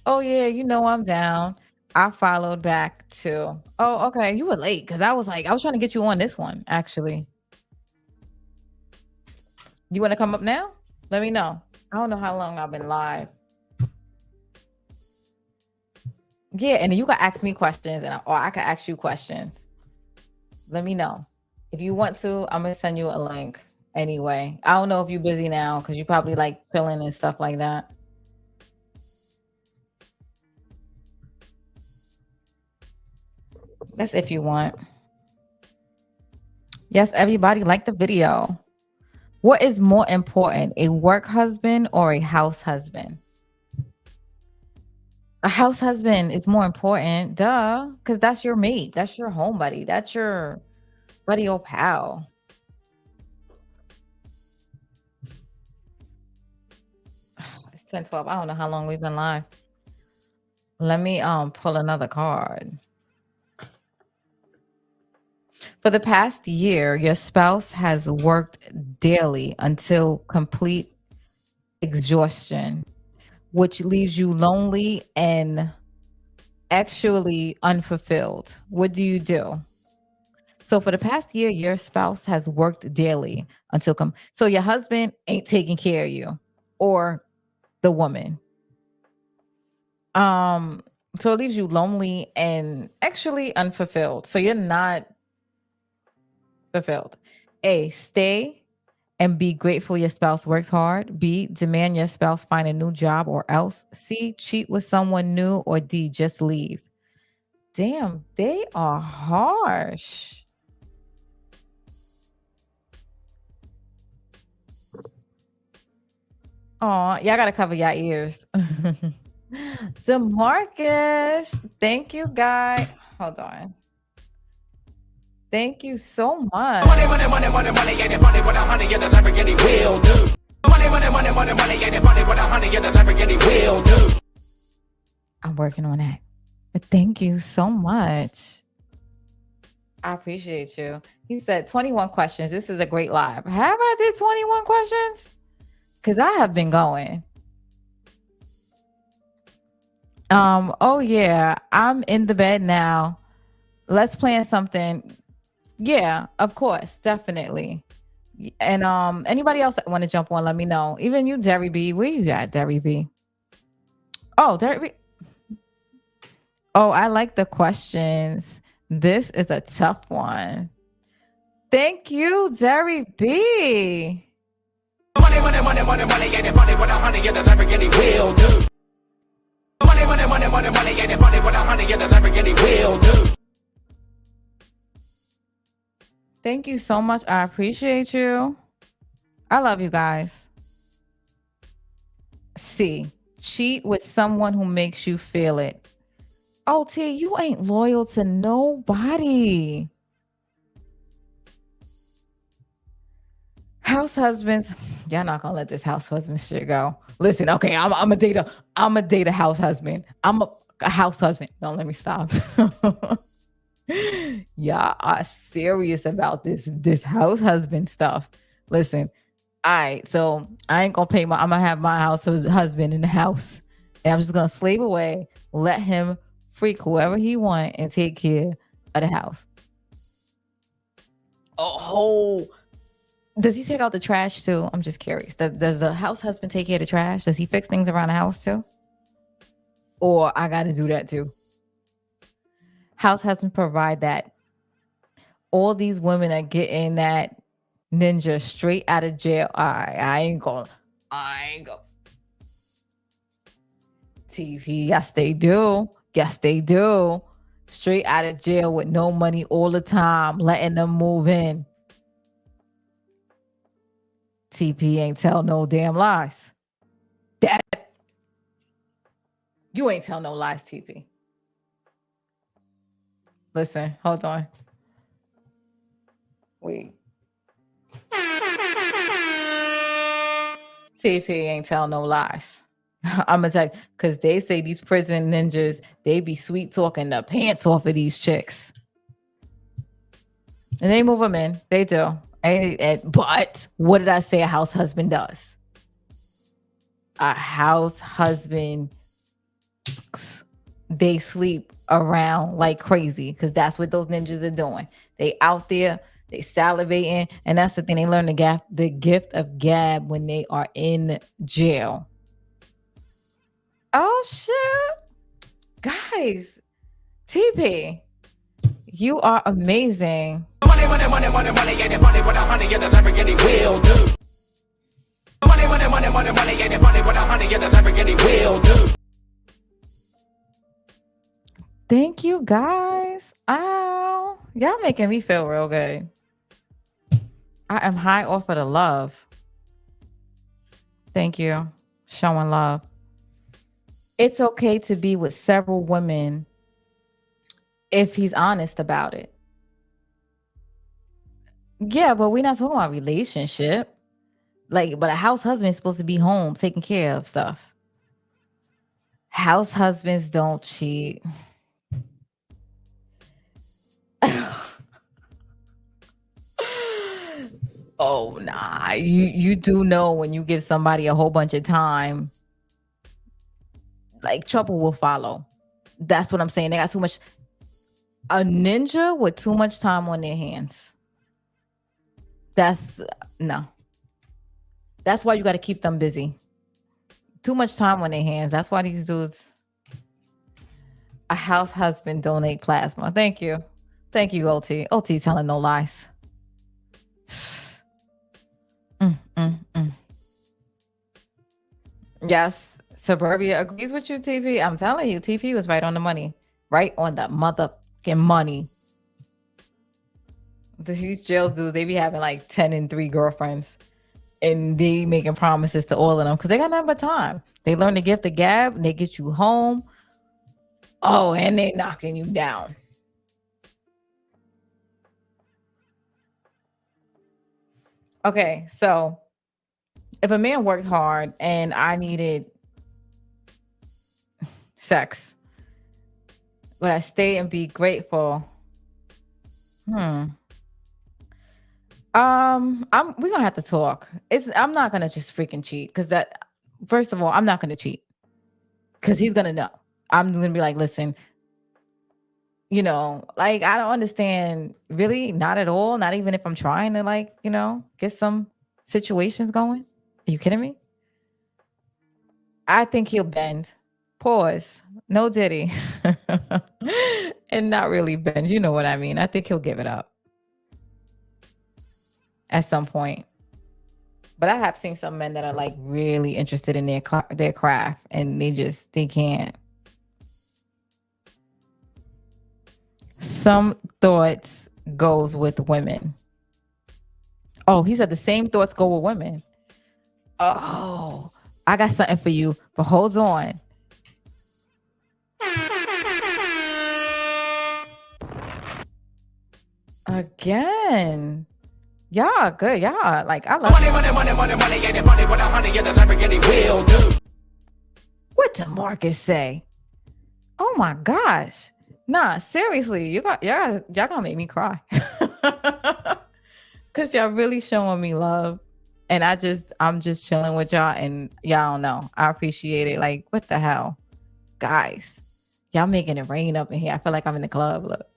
Oh yeah, I'm down. I followed back too. Oh, okay. You were late because I was trying to get you on this one, actually. You want to come up now? Let me know. I don't know how long I've been live. Yeah, and then you can ask me questions or I can ask you questions. Let me know. If you want to, I'm gonna send you a link anyway. I don't know if you're busy now because you probably like chilling and stuff like that. That's if you want. Yes, everybody like the video. What is more important, a work husband or a house husband? A house husband is more important, duh, because that's your mate. That's your home buddy. That's your buddy or pal. It's 10:12. I don't know how long we've been live. Let me pull another card. For the past year, your spouse has worked daily until complete exhaustion, which leaves you lonely and actually unfulfilled. What do you do? So for the past year, your spouse has worked daily until so your husband ain't taking care of you or the woman. Um So it leaves you lonely and actually unfulfilled. So you're not fulfilled. A, stay and be grateful your spouse works hard. B, demand your spouse find a new job or else. C, cheat with someone new. Or D, just leave. Damn, they are harsh. Oh, y'all gotta cover your ears. DeMarcus, thank you, guy. Hold on. Thank you so much. Get it money with a honey and a Lamborghini will do. Money, get it money with a honey and a Lamborghini will do. I'm working on that. But thank you so much. I appreciate you. He said 21 questions. This is a great live. Have I did 21 questions? Because I have been going. Oh yeah, I'm in the bed now. Let's plan something. Yeah, of course, definitely. And anybody else that want to jump on, let me know. Even you, Derry B. Where you at, Derry B? Oh, Derry B. Oh, I like the questions. This is a tough one. Thank you, Derry B. Money, get it money with a honey and a Lamborghini will do. Money, get it money with a honey and a Lamborghini will do. Thank you so much. I appreciate you. I love you guys. C, cheat with someone who makes you feel it. Oh, T, you ain't loyal to nobody. House husbands, y'all not gonna let this house husband shit go. Listen, okay, I'm a date a house husband. I'm a house husband. Don't let me stop. Y'all are serious about this house husband stuff. Listen, all right, so I ain't gonna I'm gonna have my house husband in the house, and I'm just gonna slave away, let him freak whoever he want, and take care of the house. Oh, does he take out the trash too? I'm just curious. Does the house husband take care of the trash? Does he fix things around the house too? Or I got to do that too? House husband provide that. All these women are getting that ninja straight out of jail. I ain't going. TV, yes they do. Yes they do. Straight out of jail with no money all the time, letting them move in. TP ain't tell no damn lies. That you ain't tell no lies, TP. Listen, hold on. Wait. TP ain't tell no lies. I'm gonna tell you, because they say these prison ninjas, they be sweet talking the pants off of these chicks. And they move them in. They do. But what did I say a house husband does? A house husband, they sleep around like crazy because that's what those ninjas are doing. They out there, they salivating, and that's the thing. They learn the gift of gab when they are in jail. Oh shit, guys, TP, you are amazing. Money, get it money with a honey and a Lamborghini will do. Money, get it money with a honey and a Lamborghini will do. Thank you, guys. Oh, y'all making me feel real good. I am high off of the love. Thank you. Showing love. It's okay to be with several women if he's honest about it. Yeah, but we're not talking about relationship. Like, but a house husband is supposed to be home taking care of stuff. House husbands don't cheat. Oh nah, you do know when you give somebody a whole bunch of time, like trouble will follow. That's what I'm saying. They got too much. A ninja with too much time on their hands. That's no. That's why you got to keep them busy. Too much time on their hands. That's why these dudes. A house husband donate plasma. Thank you. Thank you, OT. OT telling no lies. Mm. Yes. Suburbia agrees with you, TP. I'm telling you, TP was right on the money. Right on the motherfucking money. These jails dudes, they be having like 10 and 3 girlfriends. And they making promises to all of them because they got nothing but time. They learn to give the gab and they get you home. Oh, and they knocking you down. Okay, so if a man worked hard and I needed sex, would I stay and be grateful? We're gonna have to talk. I'm not gonna just freaking cheat because that first of all, I'm not gonna cheat because he's gonna know. I'm gonna be like, listen, like I don't understand really, not at all, not even if I'm trying to like, get some situations going. Are you kidding me? I think he'll bend. Pause. No Diddy. And not really bend. You know what I mean? I think he'll give it up at some point. But I have seen some men that are like really interested in their craft and they can't. Some thoughts goes with women. Oh, he said the same thoughts go with women. Oh, I got something for you, but hold on. Again. Y'all good. Y'all like I love Money, ain't it funny what a honey in the Lamborghini will do? what did Marcus say? Oh my gosh. Nah, seriously, y'all gonna make me cry. Cause y'all really showing me love. And I'm just chilling with y'all and y'all don't know. I appreciate it. Like, what the hell? Guys, y'all making it rain up in here. I feel like I'm in the club. Look.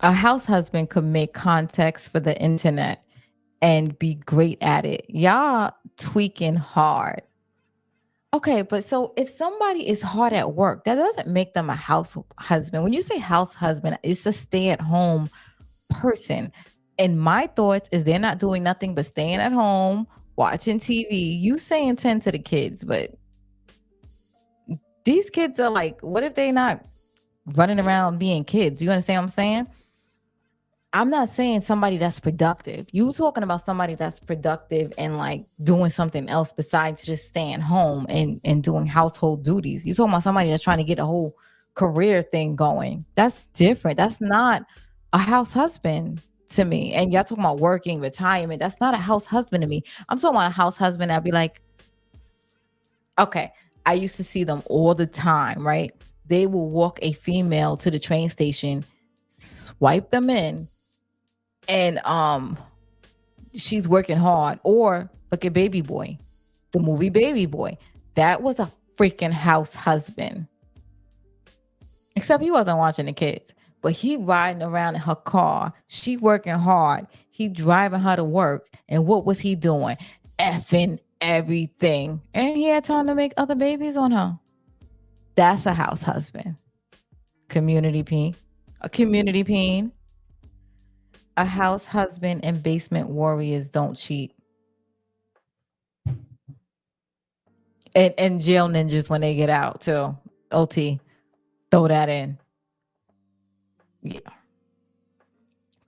A house husband could make context for the internet and be great at it. Y'all tweaking hard. Okay, but so if somebody is hard at work, that doesn't make them a house husband. When you say house husband, it's a stay-at-home person. And my thoughts is they're not doing nothing but staying at home, watching TV. You saying 10 to the kids, but these kids are like, what if they not running around being kids? You understand what I'm saying? I'm not saying somebody that's productive. You talking about somebody that's productive and like doing something else besides just staying home and doing household duties. You talking about somebody that's trying to get a whole career thing going. That's different. That's not a house husband to me. And y'all talking about working, retirement. That's not a house husband to me. I'm talking about a house husband. I'd be like, okay, I used to see them all the time, right? They will walk a female to the train station, swipe them in, and she's working hard. Or look at Baby Boy, the movie Baby Boy. That was a freaking house husband. Except he wasn't watching the kids, but he riding around in her car. She working hard. He driving her to work. And what was he doing? Effing everything. And he had time to make other babies on her. That's a house husband. Community peen. A community peen. A house husband and basement warriors don't cheat. And jail ninjas when they get out too. OT. Throw that in. Yeah.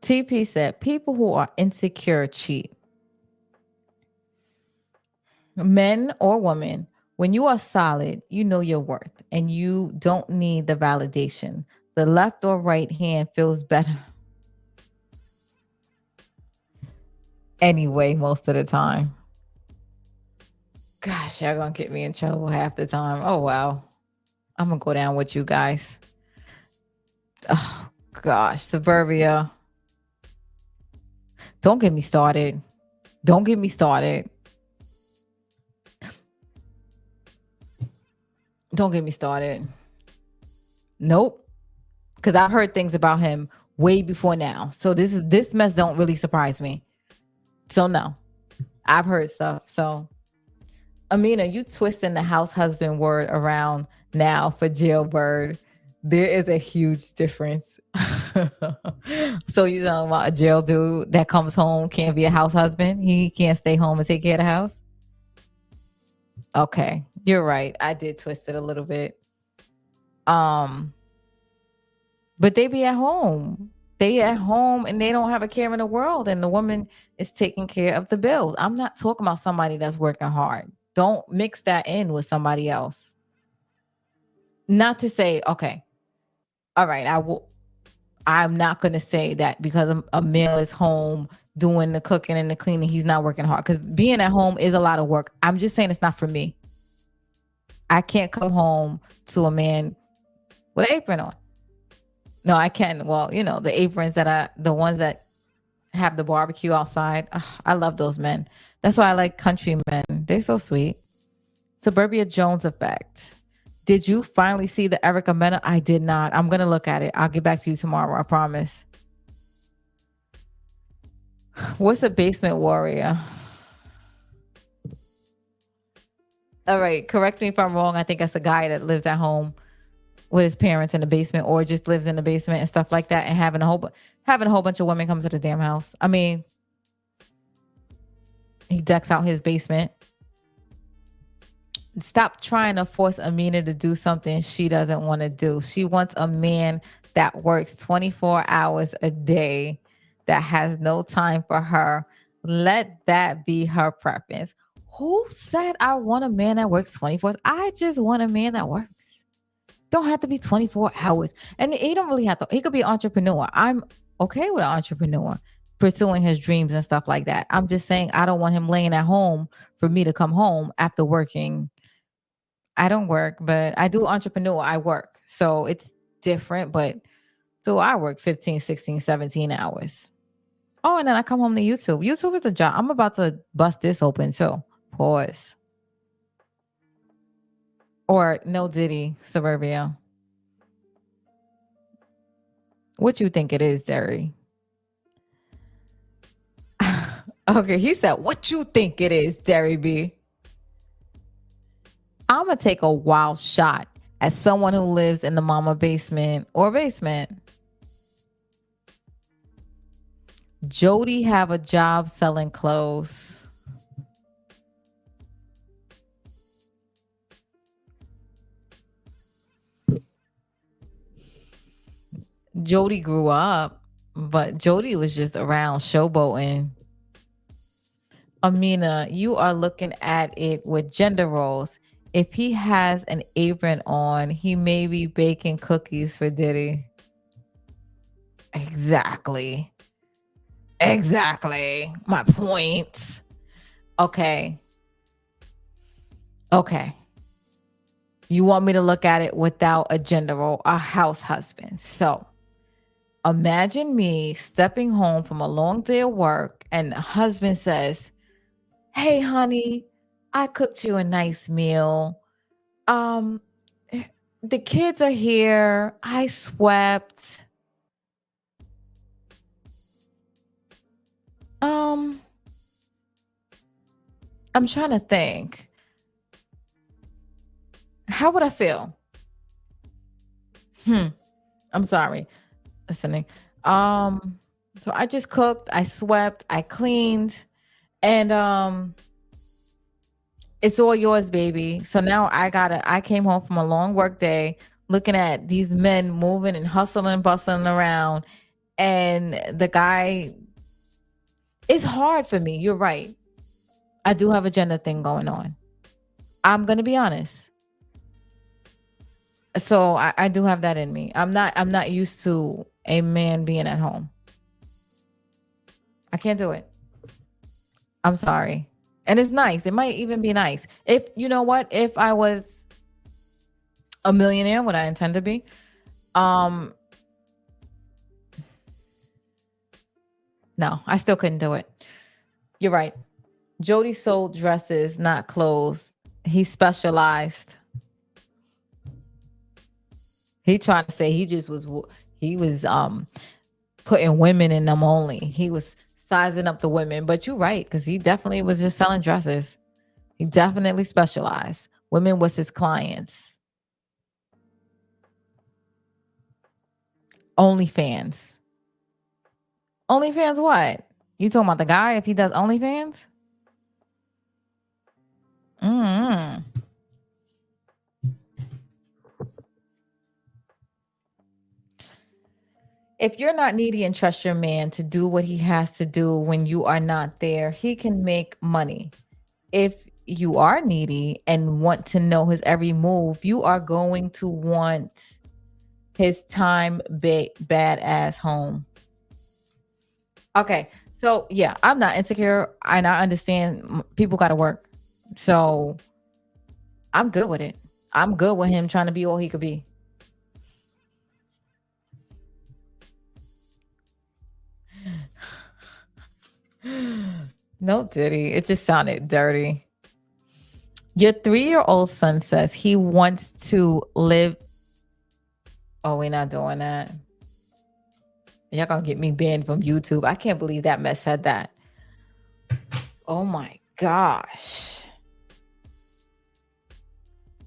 TP said people who are insecure cheat. Men or women, when you are solid, you know your worth and you don't need the validation. The left or right hand feels better. Anyway, most of the time. Gosh, y'all gonna get me in trouble half the time. Oh, wow. I'm gonna go down with you guys. Oh, gosh. Suburbia. Don't get me started. Don't get me started. Don't get me started. Nope. Because I've heard things about him way before now. So this mess don't really surprise me. So no. I've heard stuff. So Amina, you twisting the house husband word around now for jailbird. There is a huge difference. So you talking about a jail dude that comes home can't be a house husband? He can't stay home and take care of the house? Okay, you're right. I did twist it a little bit. Um, but they be at home. They at home and they don't have a care in the world, and the woman is taking care of the bills. I'm not talking about somebody that's working hard. Don't mix that in with somebody else. Not to say, okay, all right, I'm not going to say that because a male is home doing the cooking and the cleaning, he's not working hard, because being at home is a lot of work. I'm just saying it's not for me. I can't come home to a man with an apron on. No, I can. Well, the aprons the ones that have the barbecue outside. Ugh, I love those men. That's why I like country men. They're so sweet. Suburbia Jones effect. Did you finally see the Erica Mena? I did not. I'm going to look at it. I'll get back to you tomorrow. I promise. What's a basement warrior? All right. Correct me if I'm wrong. I think that's a guy that lives at home with his parents in the basement, or just lives in the basement and stuff like that, and having a whole bunch of women come to the damn house. I mean, he decks out his basement. Stop trying to force Amina to do something she doesn't want to do. She wants a man that works 24 hours a day, that has no time for her. Let that be her preference. Who said I want a man that works 24 hours? I just want a man that works. Don't have to be 24 hours. And he don't really have to. He could be an entrepreneur. I'm okay with an entrepreneur pursuing his dreams and stuff like that. I'm just saying I don't want him laying at home for me to come home after working. I don't work, but I do entrepreneur. I work. So it's different, but so I work 15, 16, 17 hours. Oh, and then I come home to YouTube. YouTube is a job. I'm about to bust this open too. Pause. Or no Diddy, Suburbia. What you think it is, Derry? Okay, he said, what you think it is, Derry B? I'm going to take a wild shot at someone who lives in the mama basement or basement. Jody have a job selling clothes. Jody grew up, but Jody was just around showboating. Amina, you are looking at it with gender roles. If he has an apron on, he may be baking cookies for Diddy. Exactly. My point. Okay. You want me to look at it without a gender role, a house husband. So imagine me stepping home from a long day of work and the husband says, hey, honey, I cooked you a nice meal. The kids are here. I swept. I'm trying to think. How would I feel? I'm sorry. Listening. So I just cooked, I swept, I cleaned, and it's all yours, baby. So now I came home from a long work day looking at these men moving and hustling, bustling around. And the guy, it's hard for me. You're right. I do have a gender thing going on. I'm going to be honest. So I do have that in me. I'm not used to a man being at home. I can't do it. I'm sorry. And it's nice. It might even be nice. If you know what, if I was a millionaire, what I intend to be, no, I still couldn't do it. You're right. Jody sold dresses, not clothes. He specialized. He trying to say he was putting women in them only. He was sizing up the women. But you're right, because he definitely was just selling dresses. He definitely specialized. Women was his clients. OnlyFans. OnlyFans what? You talking about the guy if he does OnlyFans? Mm. If you're not needy and trust your man to do what he has to do when you are not there, he can make money. If you are needy and want to know his every move, you are going to want his time badass home. Okay. So yeah, I'm not insecure and I understand people got to work. So I'm good with it. I'm good with him trying to be all he could be. No, Diddy. It just sounded dirty. Your 3-year-old son says he wants to live. Oh, we're not doing that. Y'all gonna get me banned from YouTube. I can't believe that mess said that. Oh my gosh.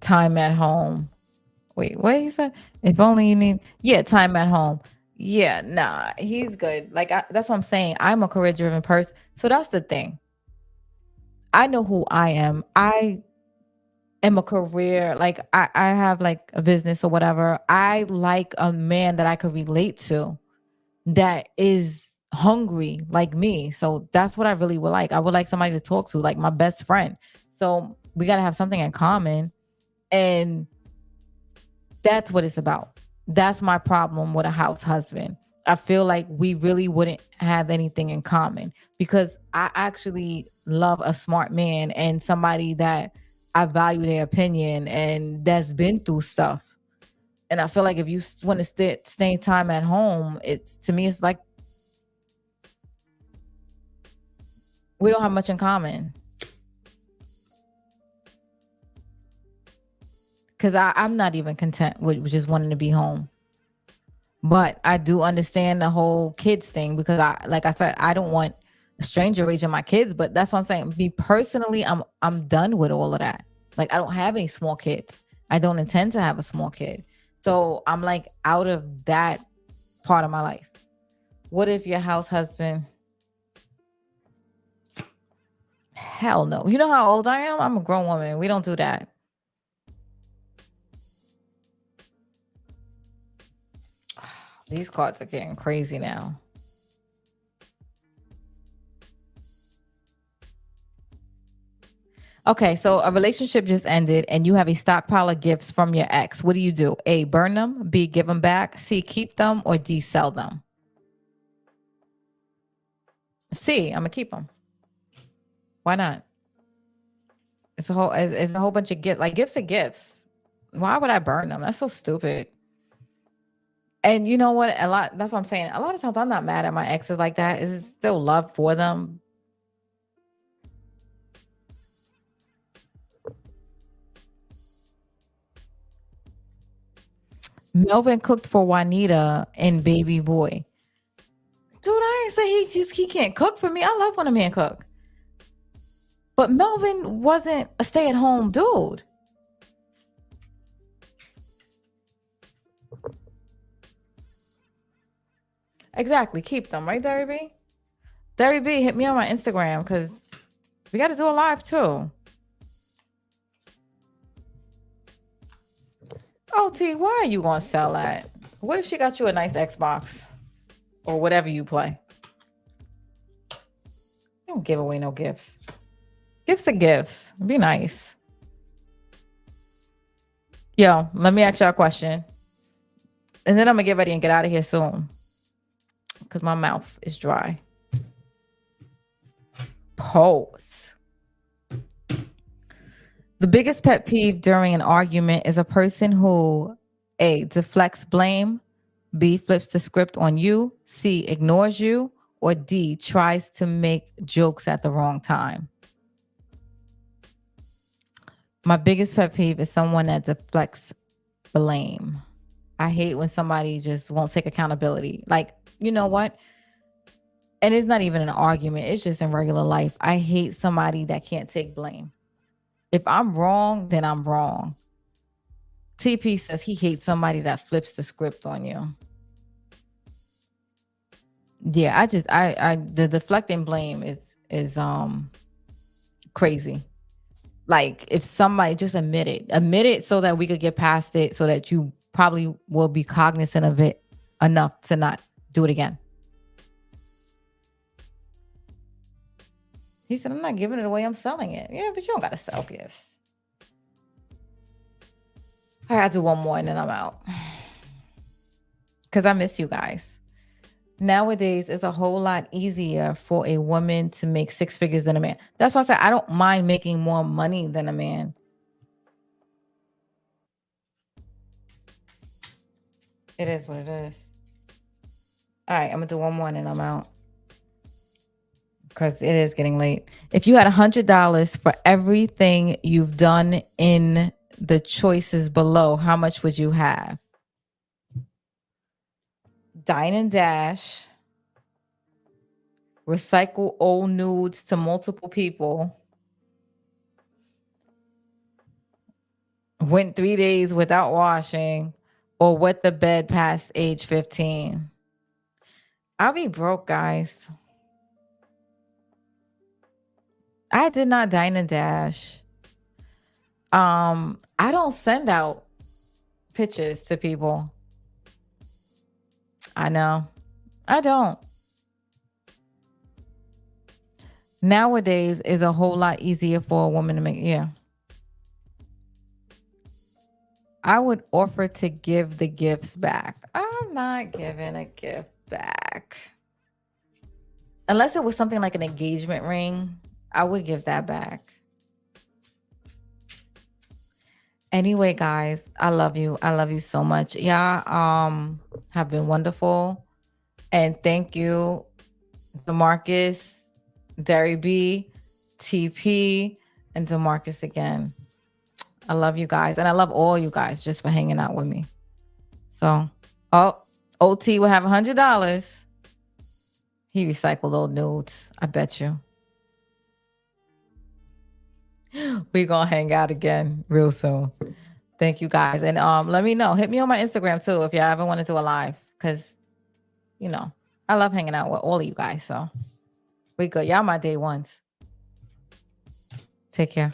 Time at home. Wait, what he said? If only you need, yeah, time at home. Yeah, nah, he's good. Like that's what I'm saying. I'm a career-driven person, so that's the thing. I know who I am. I am a career. Like I have like a business or whatever. I like a man that I could relate to, that is hungry like me. So that's what I really would like. I would like somebody to talk to, like my best friend. So we got to have something in common, and that's what it's about. That's my problem with a house husband. I feel like we really wouldn't have anything in common because I actually love a smart man and somebody that I value their opinion and that's been through stuff. And I feel like if you want to stay time at home, it's, to me, it's like we don't have much in common. Because I'm not even content with just wanting to be home. But I do understand the whole kids thing because like I said, I don't want a stranger raising my kids. But that's what I'm saying. Me personally, I'm done with all of that. Like I don't have any small kids. I don't intend to have a small kid. So I'm like out of that part of my life. What if your house husband? Hell no. You know how old I am? I'm a grown woman. We don't do that. These cards are getting crazy now. Okay, so a relationship just ended and you have a stockpile of gifts from your ex. What do you do? A, burn them. B, give them back. C, keep them. Or D, sell them. C, I'm gonna keep them. Why not? It's a whole bunch of gifts. Like gifts are gifts. Why would I burn them? That's so stupid. And you know what? That's what I'm saying. A lot of times I'm not mad at my exes like that. It's still love for them. Melvin cooked for Juanita and Baby Boy. Dude, I ain't say he can't cook for me. I love when a man cook. But Melvin wasn't a stay-at-home dude. Exactly. Keep them, right, Derry B? Derry B, hit me on my Instagram because we got to do a live too. OT, why are you going to sell that? What if she got you a nice Xbox or whatever you play? You don't give away no gifts. Gifts are gifts. Be nice. Yo, let me ask y'all a question. And then I'm going to get ready and get out of here soon because my mouth is dry. Pause. The biggest pet peeve during an argument is a person who A, deflects blame, B, flips the script on you, C, ignores you, or D, tries to make jokes at the wrong time. My biggest pet peeve is someone that deflects blame. I hate when somebody just won't take accountability. Like, you know what? And it's not even an argument. It's just in regular life. I hate somebody that can't take blame. If I'm wrong, then I'm wrong. TP says he hates somebody that flips the script on you. Yeah, I the deflecting blame is crazy. Like, if somebody just admit it so that we could get past it, so that you probably will be cognizant of it enough to not do it again. He said, I'm not giving it away, I'm selling it. Yeah, but you don't gotta sell gifts. I gotta do one more and then I'm out. Because I miss you guys. Nowadays, it's a whole lot easier for a woman to make 6 figures than a man. That's why I said I don't mind making more money than a man. It is what it is. All right, I'm gonna do one more and then I'm out, because it is getting late. If you had $100 for everything you've done in the choices below, how much would you have? Dine and dash, recycle old nudes to multiple people, went 3 days without washing, or wet the bed past age 15. I'll be broke, guys. I did not dine and dash. I don't send out pictures to people. I know. I don't. Nowadays is a whole lot easier for a woman to make. Yeah. I would offer to give the gifts back. I'm not giving a gift back. Unless it was something like an engagement ring, I would give that back. Anyway, guys, I love you. I love you so much. Y'all have been wonderful. And thank you, DeMarcus, Derry B, TP, and DeMarcus again. I love you guys. And I love all you guys just for hanging out with me. So, OT will have $100. He recycled old nudes. I bet you. We gonna hang out again real soon. Thank you guys. And let me know. Hit me on my Instagram too if y'all ever want to do a live. Because, you know, I love hanging out with all of you guys. So we good. Y'all my day ones. Take care.